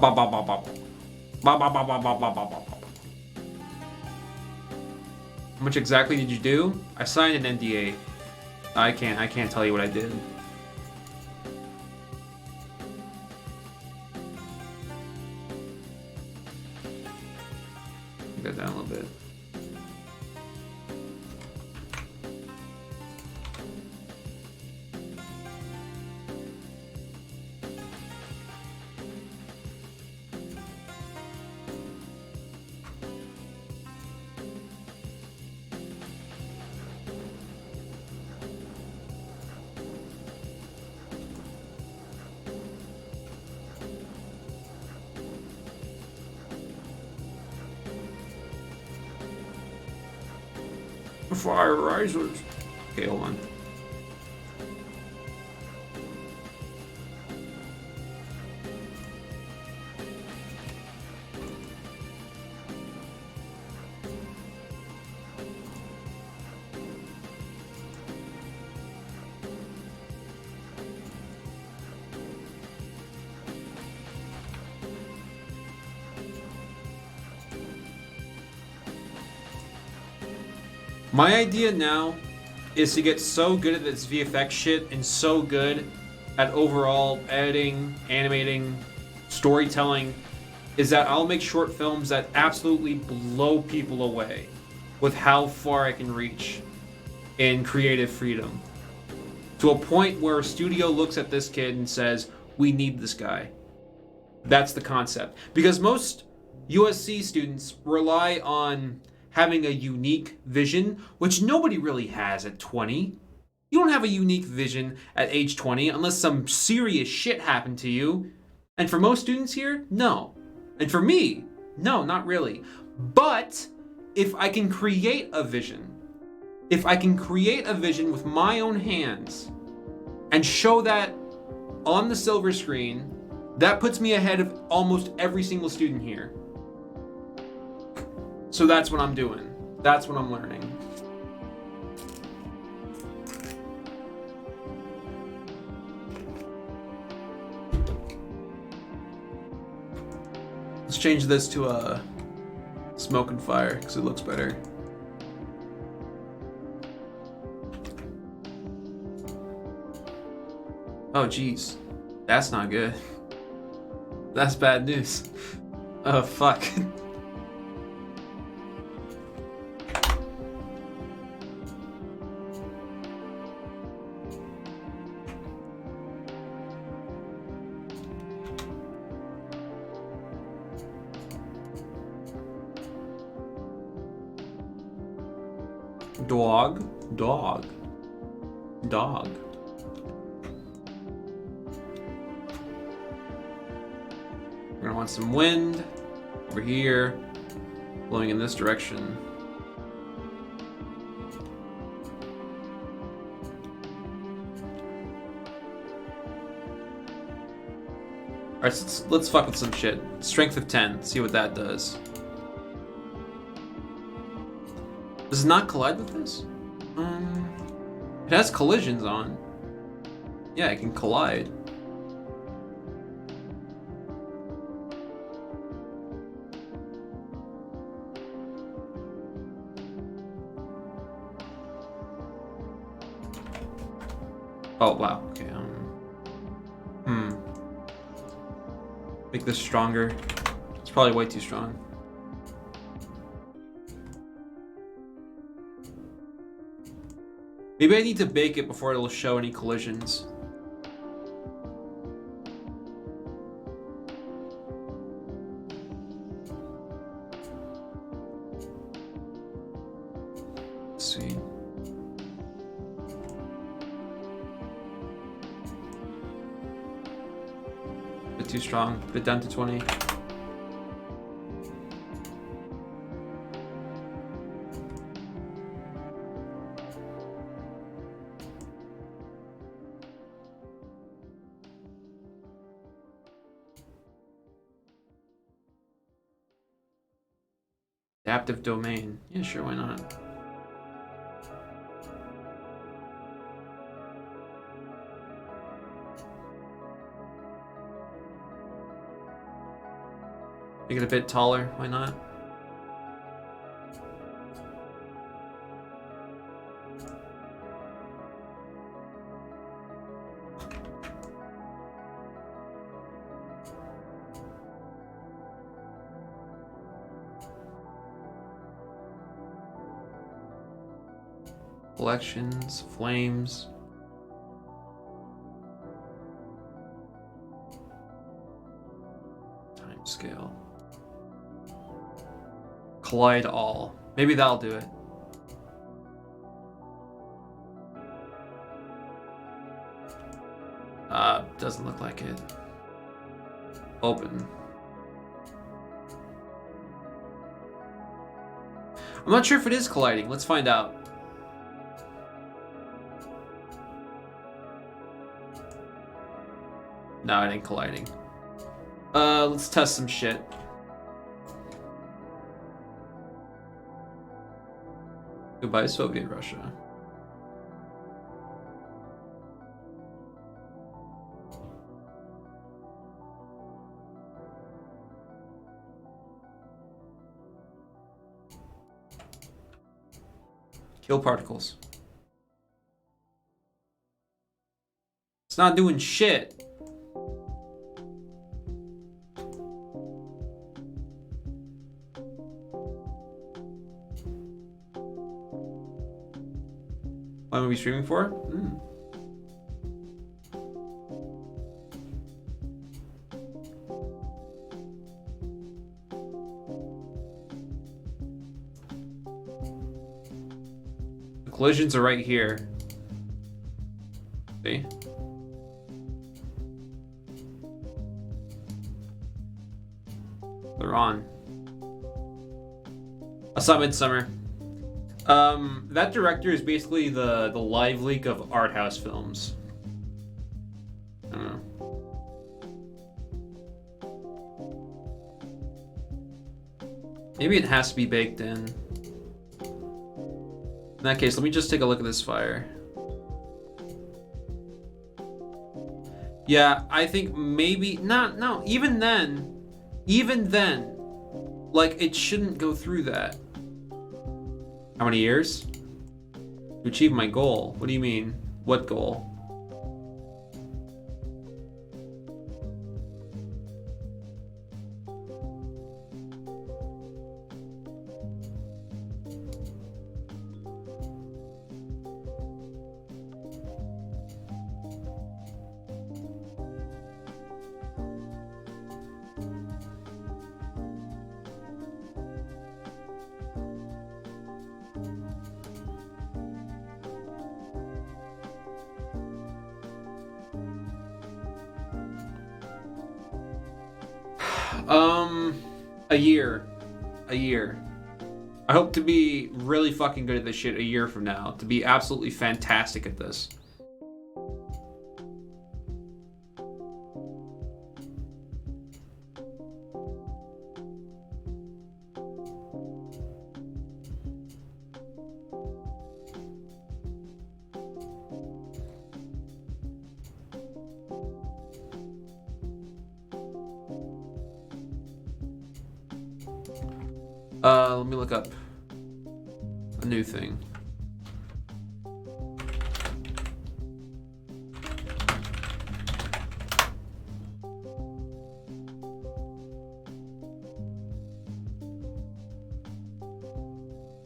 much exactly did you do? I signed an NDA. I can't tell you what I did. Get that down a little bit. Fire risers. Okay, hold on. My idea now is to get so good at this VFX shit and so good at overall editing, animating, storytelling, is that I'll make short films that absolutely blow people away with how far I can reach in creative freedom. To a point where a studio looks at this kid and says, we need this guy. That's the concept. Because most USC students rely on having a unique vision, which nobody really has at 20. You don't have a unique vision at age 20 unless some serious shit happened to you. And for most students here, no. And for me, no, not really. But if I can create a vision, with my own hands and show that on the silver screen, that puts me ahead of almost every single student here. So that's what I'm doing. That's what I'm learning. Let's change this to a smoke and fire because it looks better. Oh geez, that's not good. That's bad news. Oh fuck. Dog. We're gonna want some wind over here, blowing in this direction. Alright, so let's fuck with some shit. Strength of 10, see what that does. Does it not collide with this? It has collisions on. Yeah, it can collide. Oh, wow. Okay, Make this stronger. It's probably way too strong. Maybe I need to bake it before it'll show any collisions. Let's see. Bit too strong. Bit down to 20. Adaptive domain. Yeah, sure, why not? Make it a bit taller, why not? Collections, flames. Time scale. Collide all. Maybe that'll do it. Doesn't look like it. Open. I'm not sure if it is colliding. Let's find out. No, it ain't colliding. Let's test some shit. Goodbye, Soviet Russia. Kill particles. It's not doing shit. What are we streaming for? The collisions are right here. See? They're on. I saw Midsummer. That director is basically the live leak of art house films. I don't know. Maybe it has to be baked in. In that case, let me just take a look at this fire. Yeah, I think maybe no, even then, like it shouldn't go through that. How many years? To achieve my goal. What do you mean? What goal? A year. I hope to be really fucking good at this shit a year from now. To be absolutely fantastic at this. Let me look up a new thing.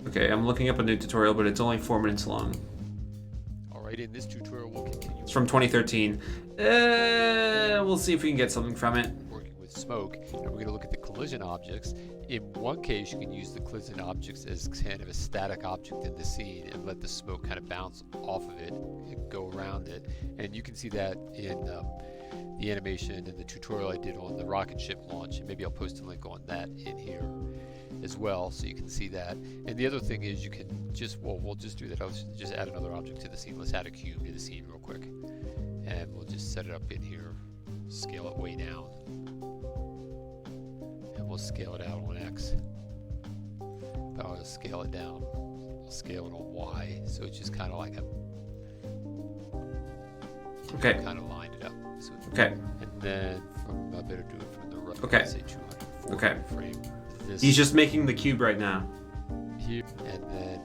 Okay, I'm looking up a new tutorial, but it's only 4 minutes long. Alright, in this tutorial we'll continue It's from 2013. We'll see if we can get something from it. working with smoke, and we're going to look at the collision objects. In one case, you can use the collision objects as kind of a static object in the scene and let the smoke kind of bounce off of it and go around it. And you can see that in the animation and the tutorial I did on the rocket ship launch. And maybe I'll post a link on that in here as well, so you can see that. And the other thing is you can just, well, we'll just do that. I'll just add another object to the scene. Let's add a cube to the scene real quick. And we'll just set it up in here, scale it way down. And we'll scale it out on X. But I'll just scale it down. I'll scale it on Y. So it's just kind of like a, Okay. kind of lined it up. So, Okay. and then from, I better do it from the right. Okay. Say 240 Okay. frame. This He's just making the cube right now. here, and then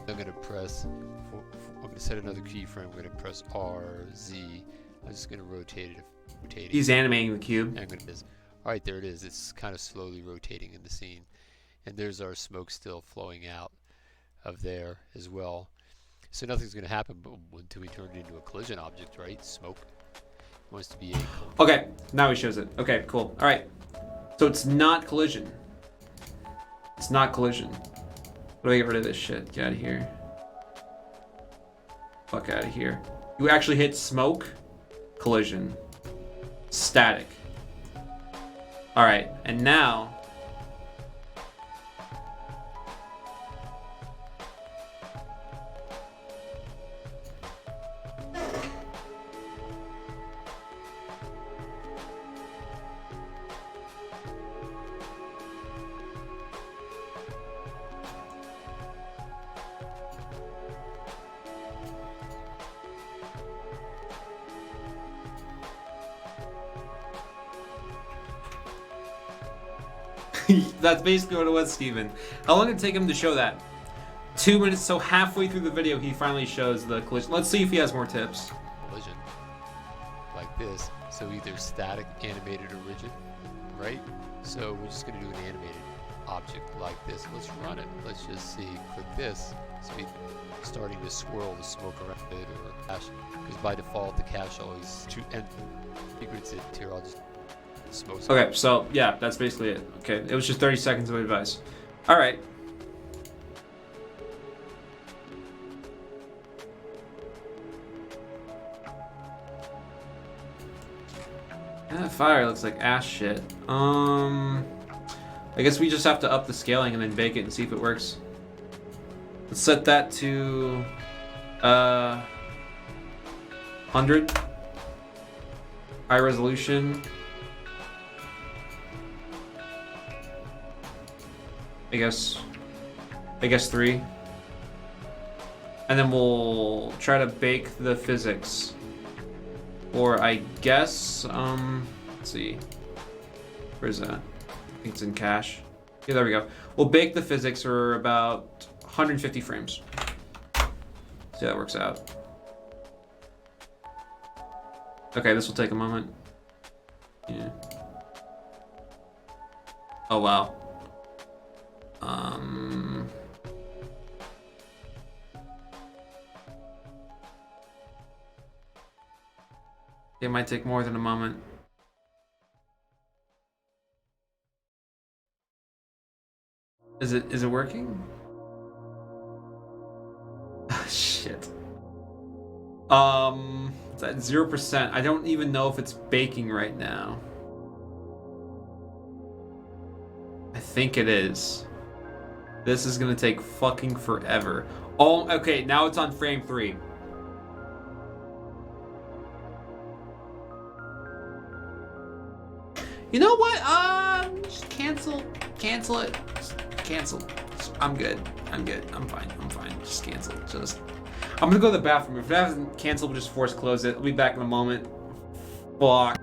I'm going to press, I'm going to set another keyframe. I'm going to press RZ. I'm just going to rotate it. Rotating. He's animating the cube. I'm going to. All right, there it is. It's kind of slowly rotating in the scene, and there's our smoke still flowing out of there as well. So nothing's going to happen until we turn it into a collision object, right? Smoke wants to be a. Okay, now he shows it. Okay, cool. All right. So it's not collision. It's not collision. How do I get rid of this shit? Get out of here. Fuck out of here. You actually hit smoke, collision, static. All right, and now. That's basically what it was, Steven. How long did it take him to show that? 2 minutes, so halfway through the video, he finally shows the collision. Let's see if he has more tips. Collision like this. So either static, animated, or rigid, right? So we're just going to do an animated object like this. Let's run it. Let's just see. Click this. So we're starting to swirl the smoke around it or cache. Because by default, the cache always and secrets it here. I'll just smoke. Okay, so yeah, that's basically it. Okay, it was just 30 seconds of advice. All right. That fire looks like ass shit. I guess we just have to up the scaling and then bake it and see if it works. Let's set that to 100. High resolution. I guess 3. And then we'll try to bake the physics. Or I guess, let's see. Where's that? I think it's in cache. Yeah, there we go. We'll bake the physics for about 150 frames. See how that works out. Okay, this will take a moment. Yeah. Oh, wow. It might take more than a moment. Is it working? Shit. It's at 0%. I don't even know if it's baking right now. I think it is. This is gonna take fucking forever. Oh, okay, now it's on frame 3. You know what? Just cancel it. Just cancel. I'm good. I'm fine. Just cancel. I'm gonna go to the bathroom. If it hasn't canceled, we'll just force close it. I'll be back in a moment. Fuck.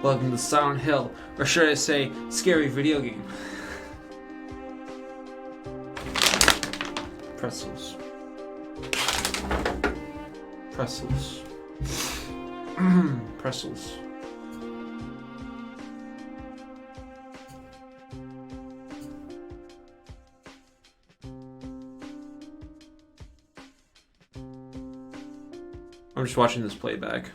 Welcome to Silent Hill, or should I say, scary video game. Pretzels. Pretzels. Pretzels. I'm just watching this playback.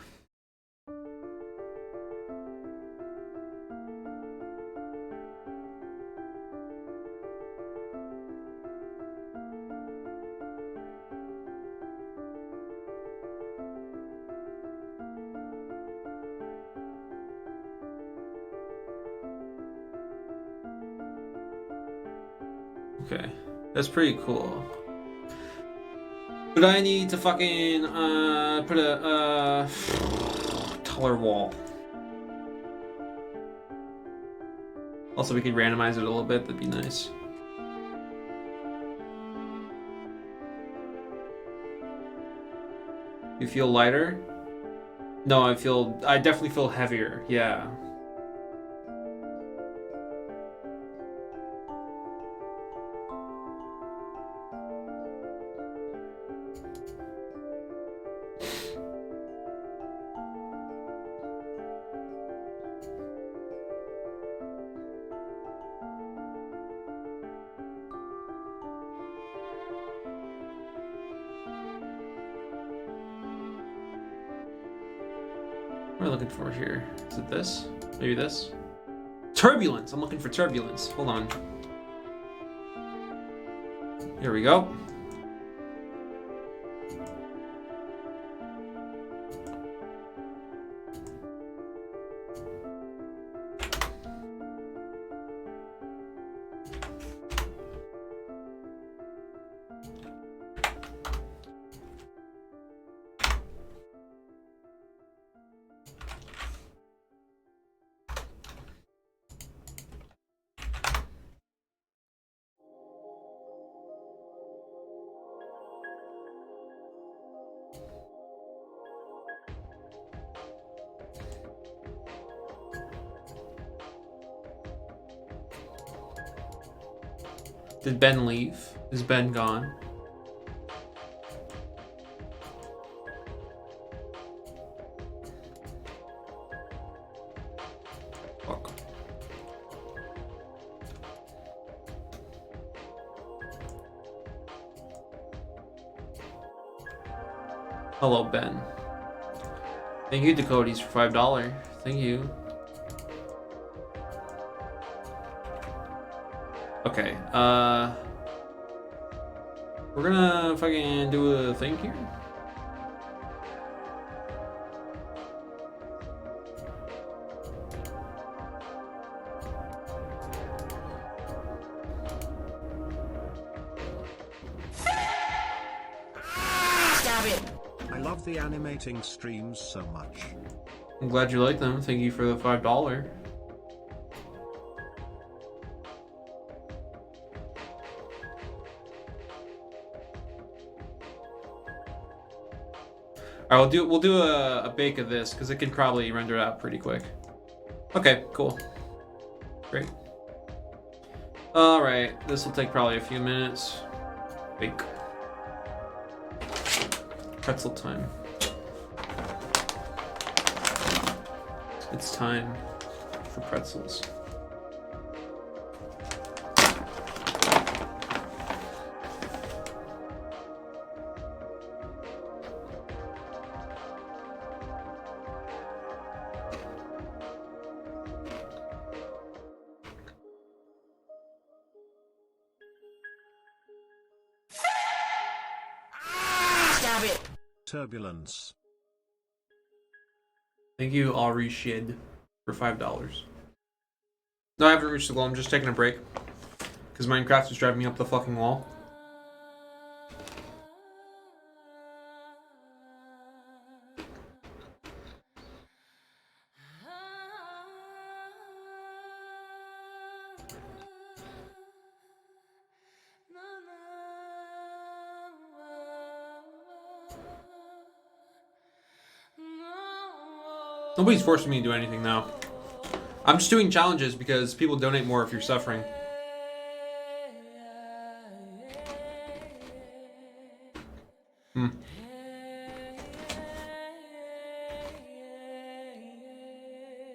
Okay, that's pretty cool. But I need to fucking put a taller wall. Also, we could randomize it a little bit. That'd be nice. You feel lighter? No, I definitely feel heavier. Yeah. What am I looking for here? Is it this? Maybe this? Turbulence! I'm looking for turbulence. Hold on. Here we go. Did Ben leave? Is Ben gone? Fuck. Hello, Ben. Thank you, Dakotas, for $5. Thank you. Okay, we're gonna fucking do a thing here. I love the animating streams so much. I'm glad you like them. Thank you for the $5. Alright, we'll do a bake of this because it can probably render out pretty quick. Okay, cool. Great. Alright, this will take probably a few minutes. Bake. Pretzel time. It's time for pretzels. Turbulence. Thank you, Ari Shid, for $5. No, I haven't reached the goal. I'm just taking a break because Minecraft is driving me up the fucking wall. Nobody's forcing me to do anything now. I'm just doing challenges because people donate more if you're suffering.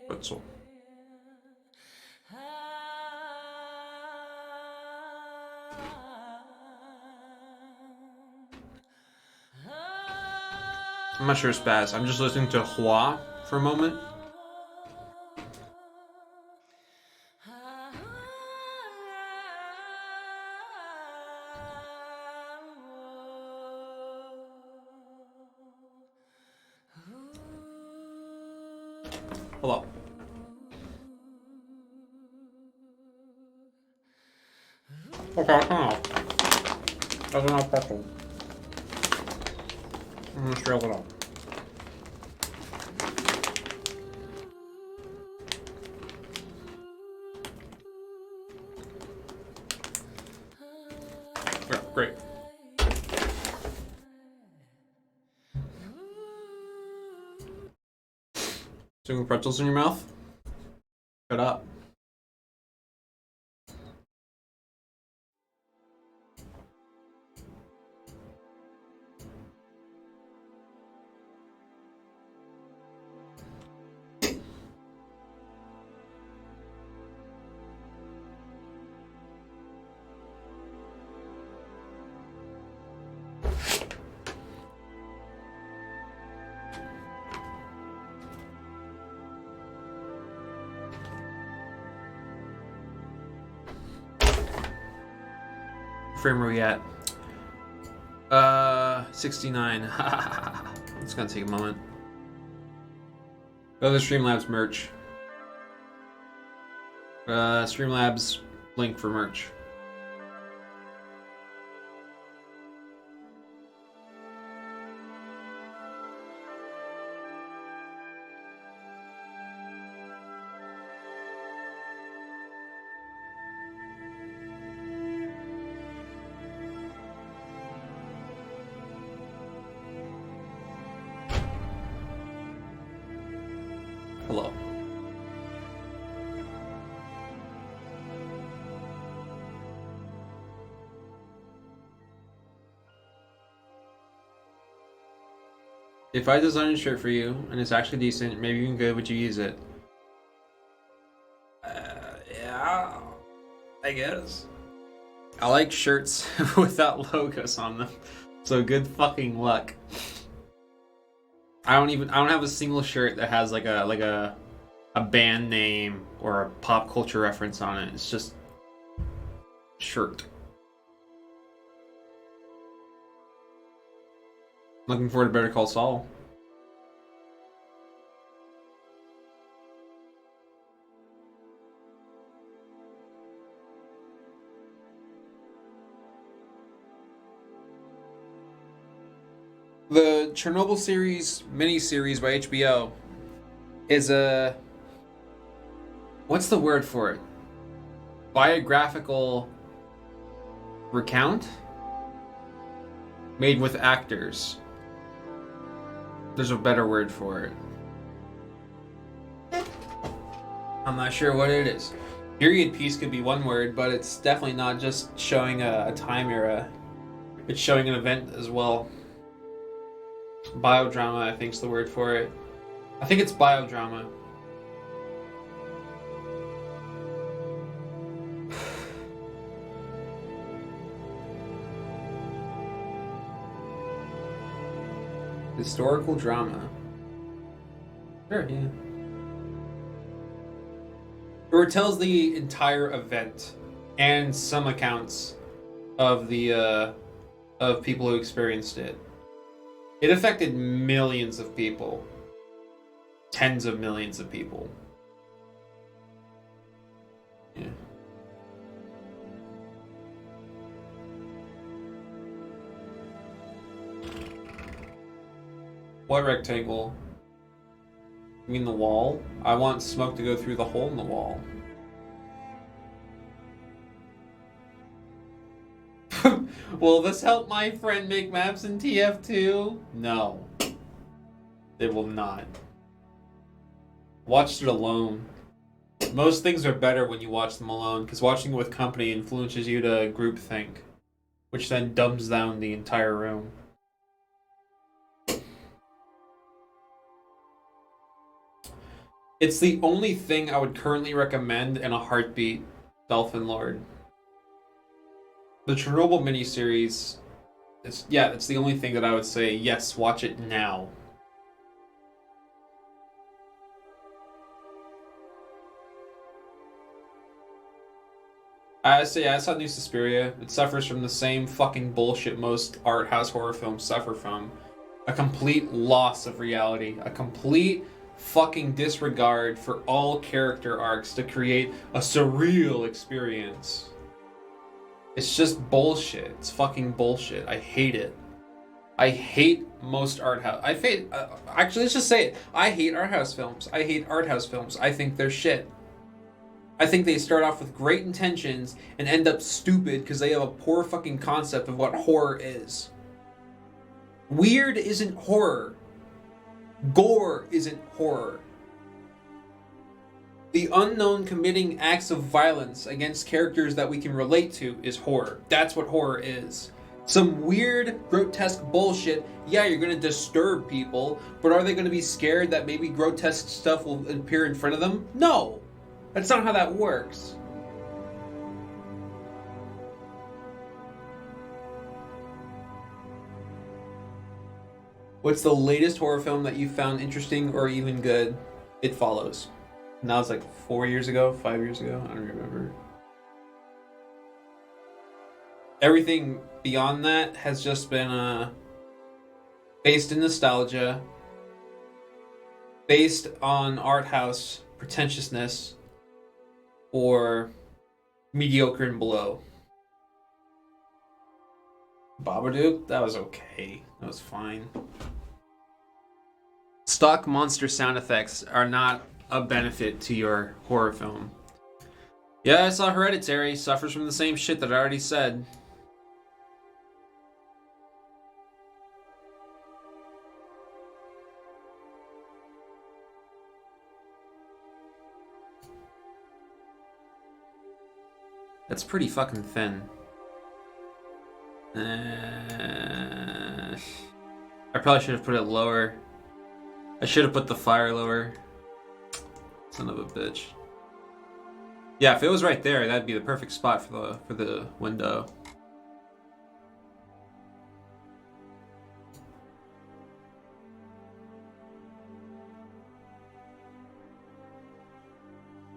Pretzel. I'm not sure Spaz. I'm just listening to Hua for a moment. Hello. Okay, that's enough purple. I'm gonna trail it off. Yeah, great. Single pretzels in your mouth? Shut up. Frame are we at? 69. It's gonna take a moment. Go to the Streamlabs merch. Streamlabs link for merch. Hello. If I design a shirt for you and it's actually decent, maybe even good, would you use it? Yeah, I guess. I like shirts without logos on them, so good fucking luck. I don't have a single shirt that has like a band name or a pop culture reference on it. It's just shirt. Looking forward to Better Call Saul. The Chernobyl series, miniseries by HBO, is a... what's the word for it? Biographical recount? Made with actors. There's a better word for it. I'm not sure what it is. Period piece could be one word, but it's definitely not just showing a time era. It's showing an event as well. Biodrama, I think is the word for it. I think it's biodrama. Historical drama. Sure, yeah. Or it tells the entire event and some accounts of the of people who experienced it. It affected millions of people. Tens of millions of people. Yeah. What rectangle? You mean the wall? I want smoke to go through the hole in the wall. Will this help my friend make maps in TF2? No. It will not. watched it alone. Most things are better when you watch them alone, because watching it with company influences you to groupthink, which then dumbs down the entire room. It's the only thing I would currently recommend in a heartbeat, Dolphin Lord. The Chernobyl miniseries, it's the only thing that I would say, yes, watch it now. I saw New Suspiria. It suffers from the same fucking bullshit most art house horror films suffer from. A complete loss of reality. A complete fucking disregard for all character arcs to create a surreal experience. It's just bullshit. It's fucking bullshit. I hate it. I hate most art house. Actually, let's just say it. I hate art house films. I hate art house films. I think they're shit. I think they start off with great intentions and end up stupid because they have a poor fucking concept of what horror is. Weird isn't horror. Gore isn't horror. The unknown committing acts of violence against characters that we can relate to is horror. That's what horror is. Some weird, grotesque bullshit. Yeah, you're going to disturb people, but are they going to be scared that maybe grotesque stuff will appear in front of them? No! That's not how that works. What's the latest horror film that you found interesting or even good? It Follows. And that was like 4 years ago, 5 years ago, I don't remember. Everything beyond that has just been based in nostalgia, based on art house pretentiousness, or mediocre and below. Babadook? That was okay. That was fine. Stock monster sound effects are not a benefit to your horror film. Yeah, I saw Hereditary. Suffers from the same shit that I already said. That's pretty fucking thin. I probably should have put it lower. I should have put the fire lower. Son of a bitch. Yeah, if it was right there, that'd be the perfect spot for the window.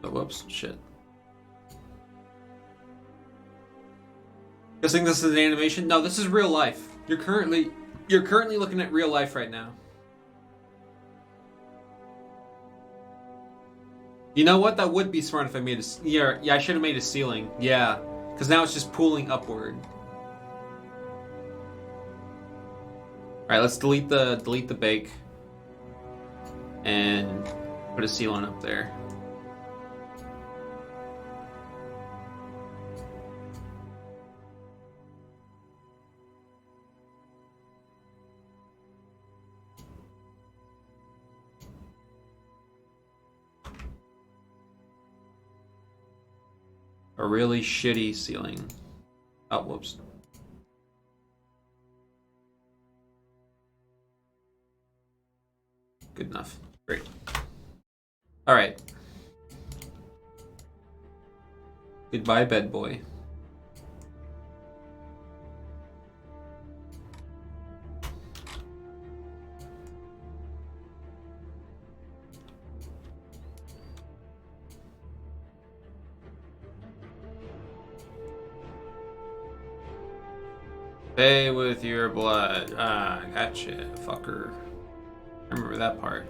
Oh, whoops, shit. Guessing this is an animation? No, this is real life. You're currently looking at real life right now. You know what? That would be smart if I made a... Yeah, I should have made a ceiling. Yeah, because now it's just pooling upward. Alright, let's delete the bake. And put a ceiling up there. A really shitty ceiling. Oh, whoops. Good enough. Great. All right. Goodbye, bed boy. Pay with your blood. Ah, gotcha, fucker. I remember that part.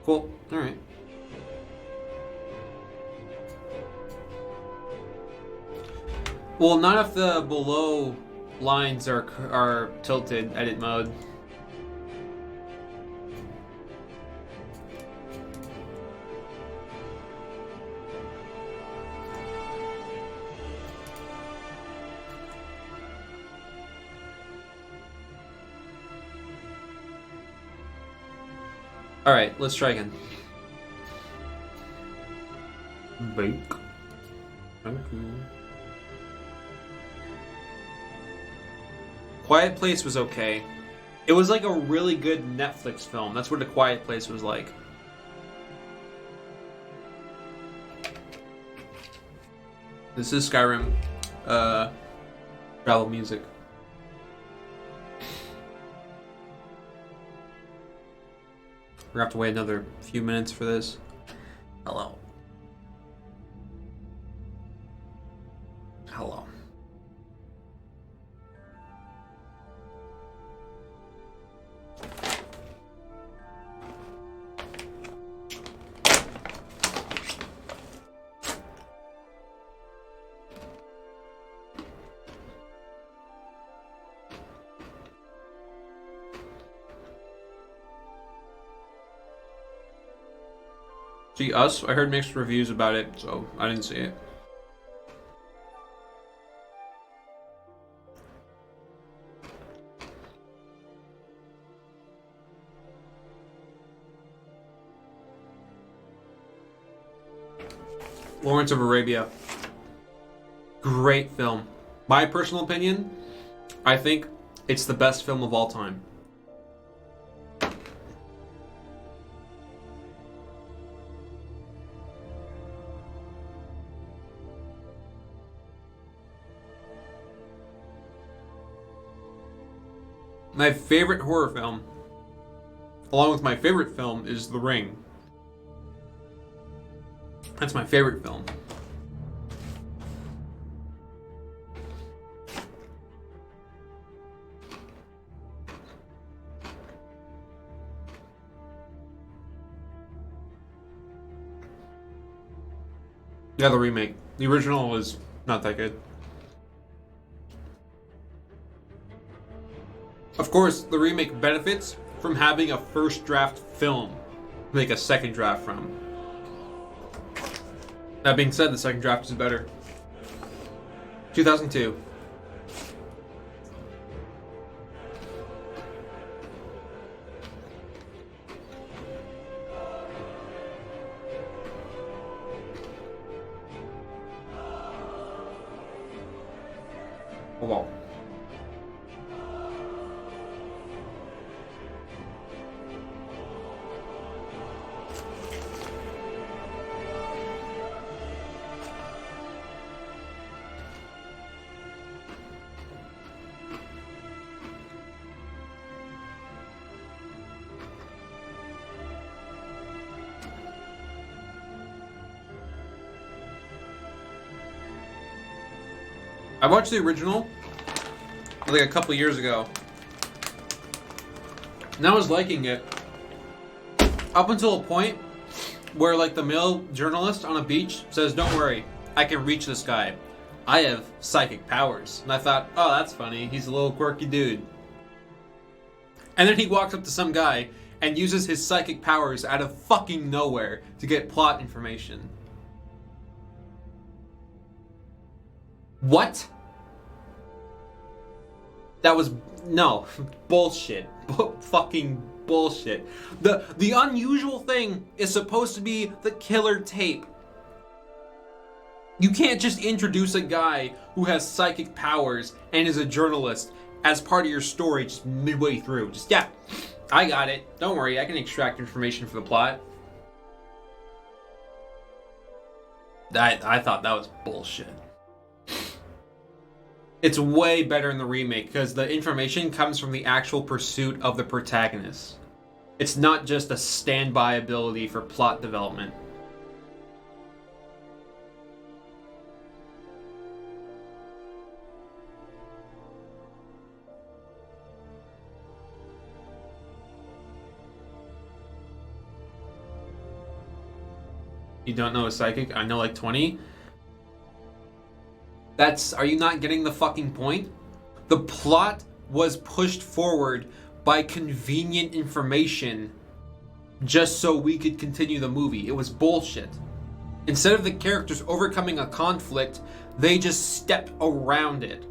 Cool. All right. Well, not if the below lines are tilted edit mode. Alright, let's try again. Bake. Thank you. Quiet Place was okay. It was like a really good Netflix film. That's what A Quiet Place was like. This is Skyrim travel music. We're gonna have to wait another few minutes for this. Hello. Hello. See, Us, I heard mixed reviews about it, so I didn't see it. Lawrence of Arabia. Great film. My personal opinion, I think it's the best film of all time. My favorite horror film, along with my favorite film, is The Ring. That's my favorite film. Yeah, the remake. The original was not that good. Of course, the remake benefits from having a first draft film to make a second draft from. That being said, the second draft is better. 2002. Hold on. I watched the original like a couple years ago, and I was liking it up until a point where like the male journalist on a beach says, "Don't worry, I can reach this guy. I have psychic powers." And I thought, oh, that's funny. He's a little quirky dude. And then he walks up to some guy and uses his psychic powers out of fucking nowhere to get plot information. What? That was no bullshit. Fucking bullshit. The unusual thing is supposed to be the killer tape. You can't just introduce a guy who has psychic powers and is a journalist as part of your story just midway through. Just, yeah, I got it. Don't worry, I can extract information for the plot. I thought that was bullshit. It's way better in the remake because the information comes from the actual pursuit of the protagonist. It's not just a standby ability for plot development. You don't know a psychic? I know like 20. Are you not getting the fucking point? The plot was pushed forward by convenient information just so we could continue the movie. It was bullshit. Instead of the characters overcoming a conflict, they just stepped around it.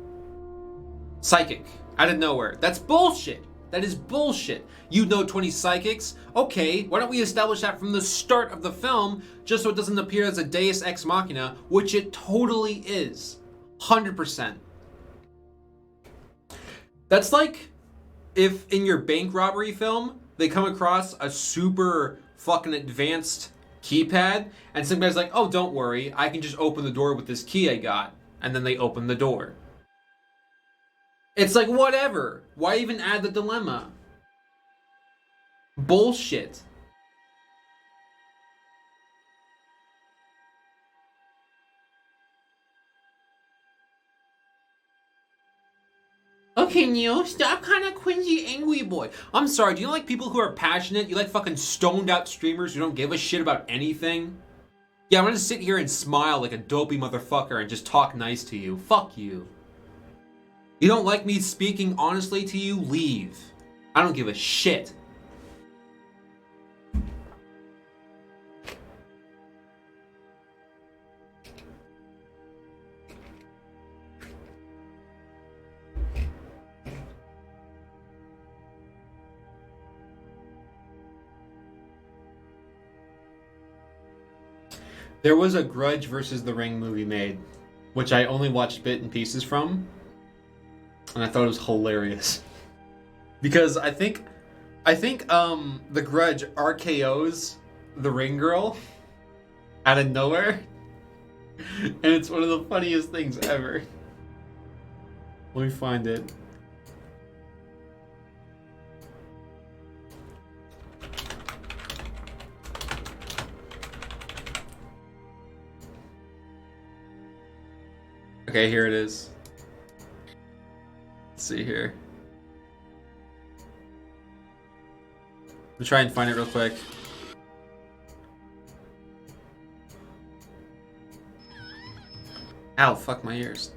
Psychic, out of nowhere. That's bullshit. That is bullshit. You know 20 psychics? Okay, why don't we establish that from the start of the film, just so it doesn't appear as a deus ex machina, which it totally is. 100%. That's like if in your bank robbery film, they come across a super fucking advanced keypad, and some guy's like, oh, don't worry, I can just open the door with this key I got. And then they open the door. It's like, whatever. Why even add the dilemma? Bullshit. Okay, Neil, stop kind of cringy angry boy. I'm sorry, do you like people who are passionate? You like fucking stoned out streamers who don't give a shit about anything? Yeah, I'm gonna sit here and smile like a dopey motherfucker and just talk nice to you. Fuck you. You don't like me speaking honestly to you? Leave. I don't give a shit. There was a Grudge versus The Ring movie made, which I only watched bit and pieces from, and I thought it was hilarious. Because I think The Grudge RKO's The Ring girl out of nowhere, and it's one of the funniest things ever. Let me find it. Okay, here it is. Let's see here. I'll try and find it real quick. Ow, fuck my ears.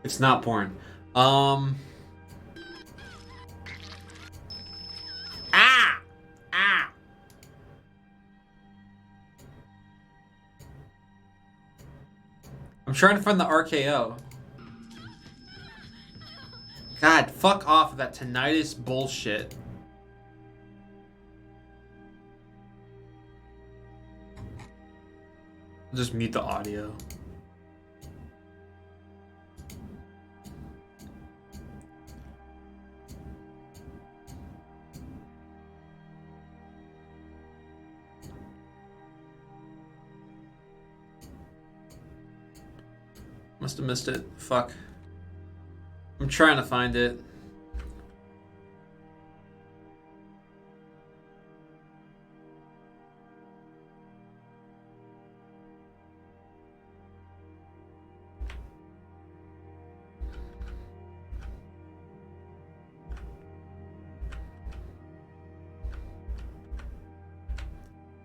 It's not porn. I'm trying to find the RKO. God, fuck off with that tinnitus bullshit. I'll just mute the audio. Must have missed it. Fuck. I'm trying to find it.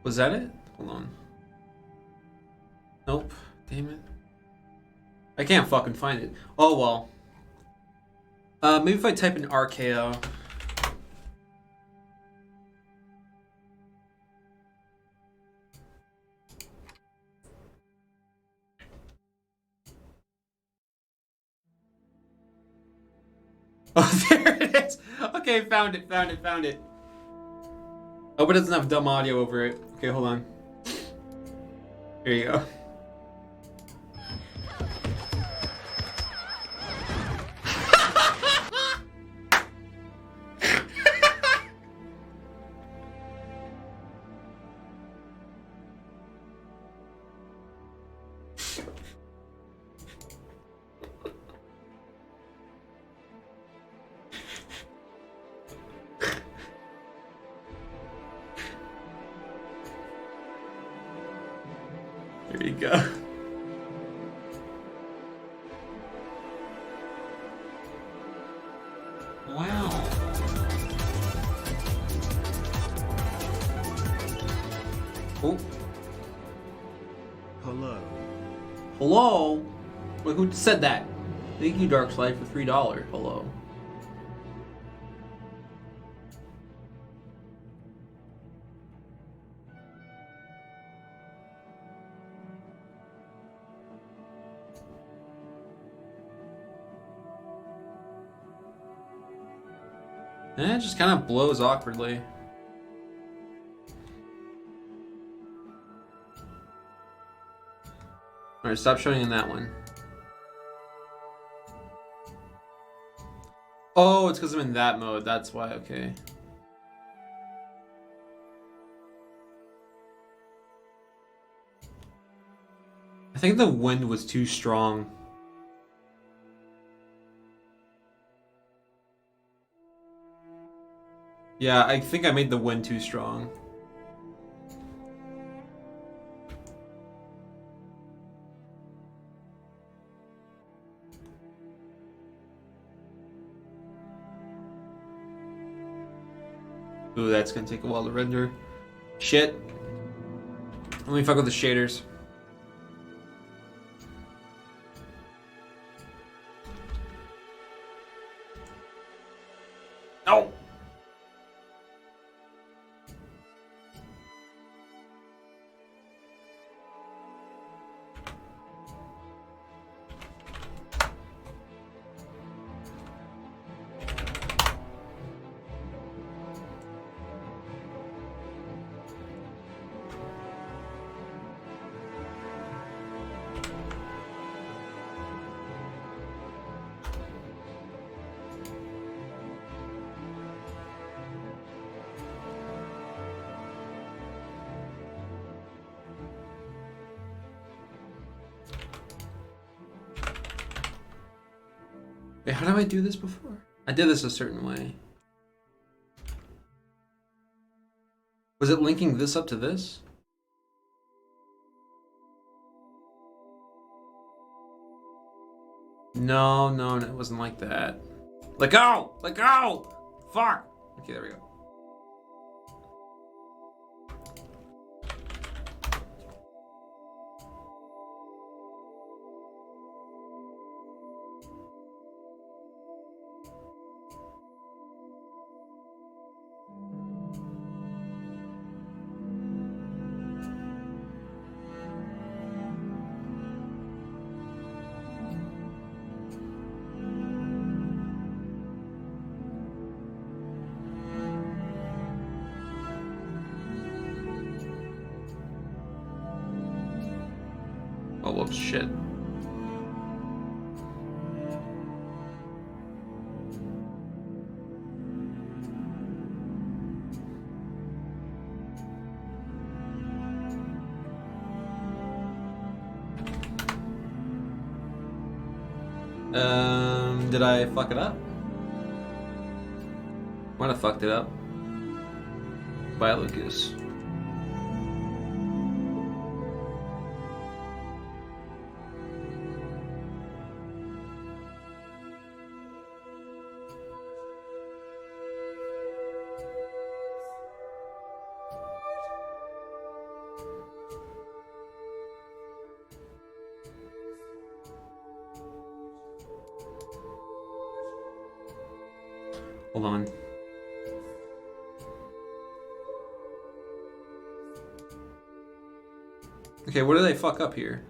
Was that it? Hold on. Nope. Damn it. I can't fucking find it. Oh well. Maybe if I type in RKO. Oh, there it is. Okay, found it. Hope it doesn't have dumb audio over it. Okay, hold on. Here you go. There you go. Wow. Oh. Hello? Wait, who said that? Thank you, Darkslide, for $3. Hello. It just kind of blows awkwardly. Alright, stop showing in that one. Oh, it's because I'm in that mode. That's why, okay. I think the wind was too strong. Yeah, I think I made the wind too strong. Ooh, that's gonna take a while to render. Shit. Let me fuck with the shaders. No! Wait, how do I do this before? I did this a certain way. Was it linking this up to this? No, it wasn't like that. Let go! Let go! Fuck! Okay, there we go. Oh, whoops, shit. Did I fuck it up? Might have fucked it up. Bye, Lucas. Hold on. Okay, what did I fuck up here?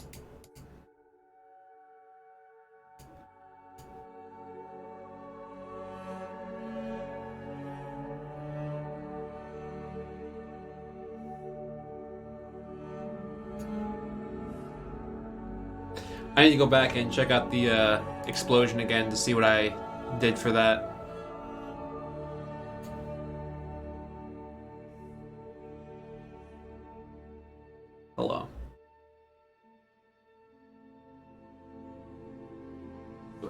I need to go back and check out the explosion again to see what I did for that. Hello.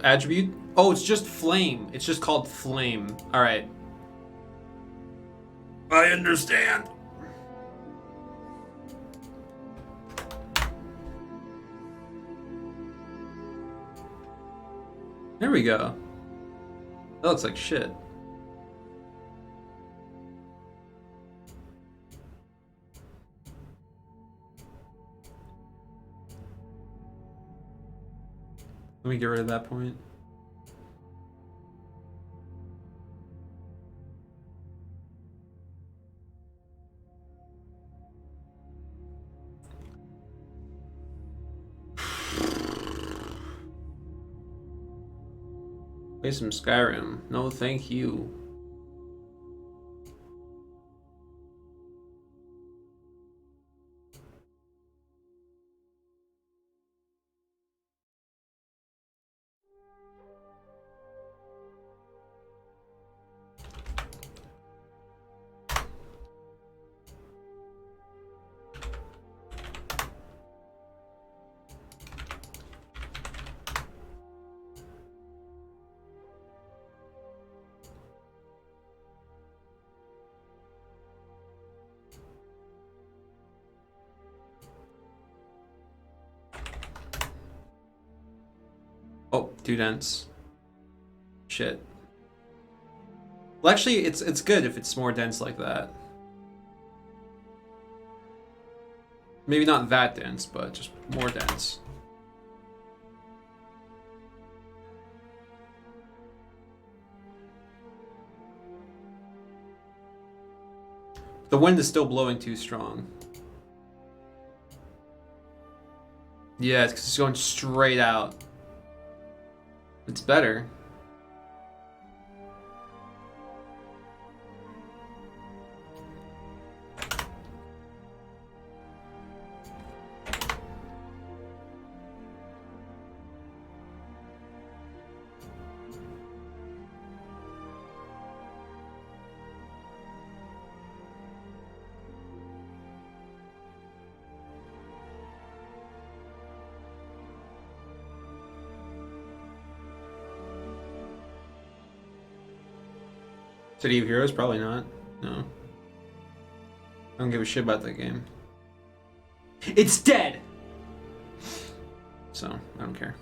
Attribute? Oh, it's just flame. It's just called flame. Alright. I understand. There we go. That looks like shit. Let me get rid of that point. Play some Skyrim. No, thank you. Oh, too dense. Shit. Well, actually, it's good if it's more dense like that. Maybe not that dense, but just more dense. The wind is still blowing too strong. Yeah, it's 'cause it's going straight out. It's better. City of Heroes? Probably not. No. I don't give a shit about that game. It's dead! So, I don't care.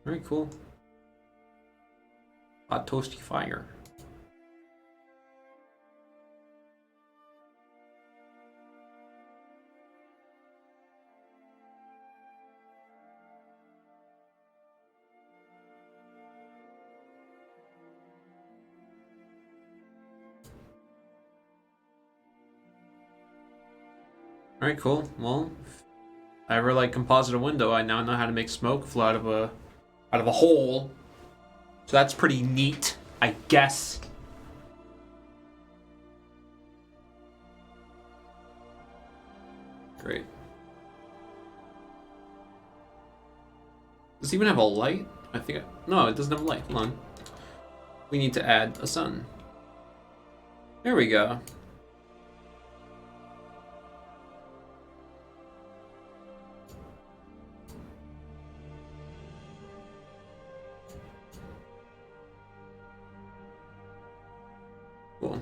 Very cool. Hot toasty fire. Alright, cool. Well, if I ever like composite a window, I now know how to make smoke flow out of a hole. So that's pretty neat, I guess. Great. Does it even have a light? I think no, it doesn't have a light. Hold on. We need to add a sun. There we go. Cool.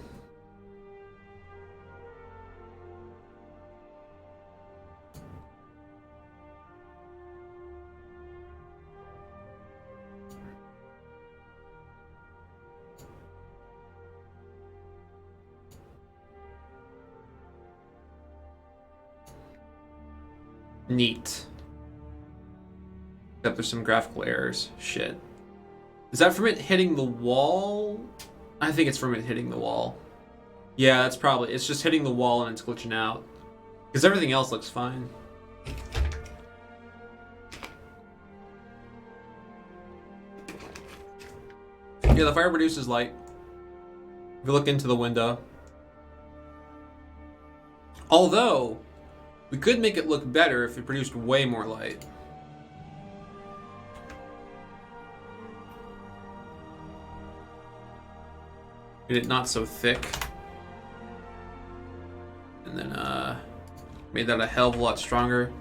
Neat. Except there's some graphical errors. Shit. Is that from it hitting the wall? I think it's from it hitting the wall. Yeah, that's probably... It's just hitting the wall and it's glitching out. Because everything else looks fine. Yeah, the fire produces light. If you look into the window. Although, we could make it look better if it produced way more light. Made it not so thick. And then made that a hell of a lot stronger.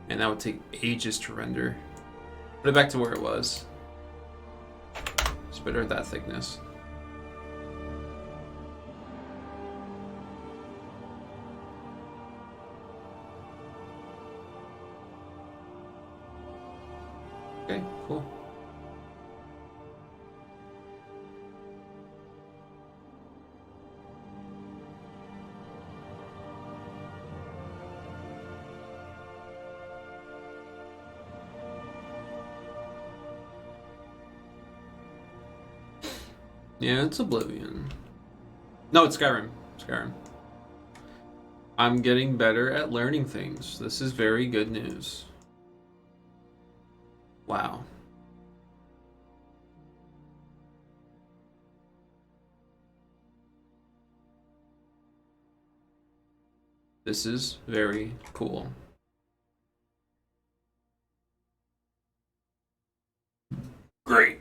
And that would take ages to render. Put it back to where it was. It's better at that thickness. Okay, cool. Yeah, it's Oblivion. No, it's Skyrim. Skyrim. I'm getting better at learning things. This is very good news. Wow. This is very cool. Great.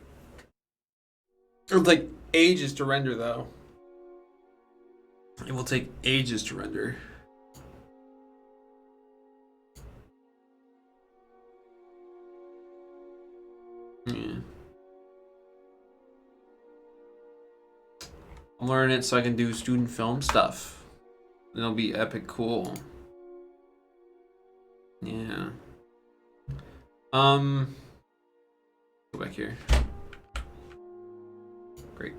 It would take ages to render though. It will take ages to render. Yeah. I'm learning it so I can do student film stuff. And it'll be epic cool. Yeah. Go back here. Great.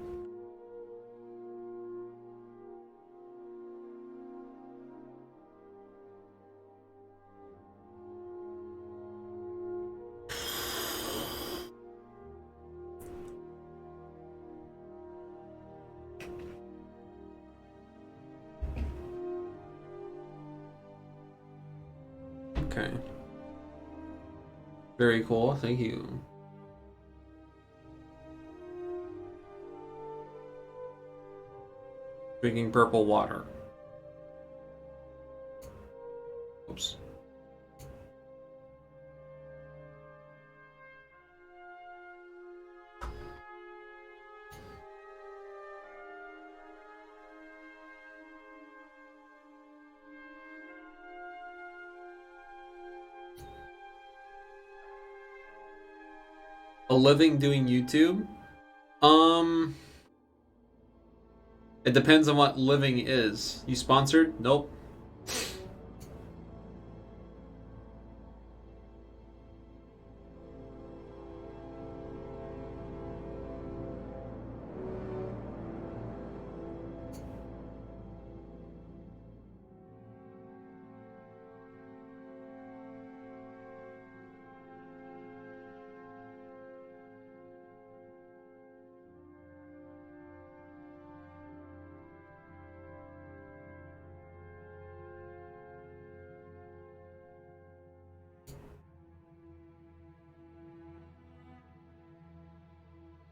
Okay. Very cool. Thank you. Drinking purple water. Oops. A living doing YouTube? It depends on what living is. You sponsored? Nope.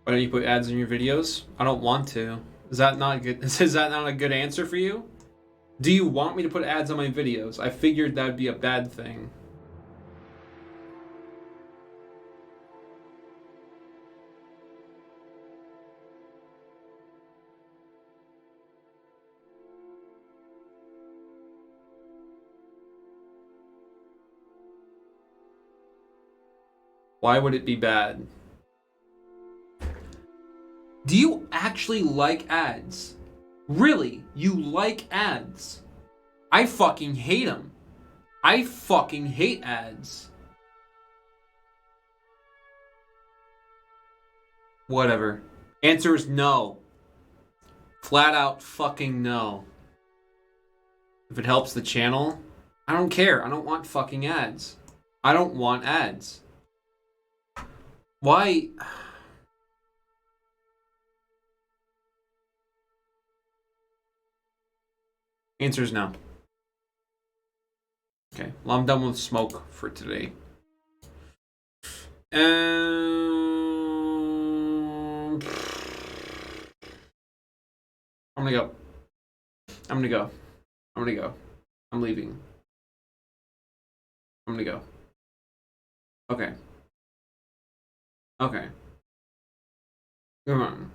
Why don't you put ads in your videos? I don't want to. Is that not good? Is that not a good answer for you? Do you want me to put ads on my videos? I figured that would be a bad thing. Why would it be bad? Do you actually like ads? Really? You like ads? I fucking hate them. I fucking hate ads. Whatever. Answer is no. Flat out fucking no. If it helps the channel, I don't care. I don't want fucking ads. I don't want ads. Why? Answer is no. Okay, well, I'm done with smoke for today. I'm gonna go. I'm gonna go. I'm gonna go. I'm leaving. I'm gonna go. Okay. Okay. Come on.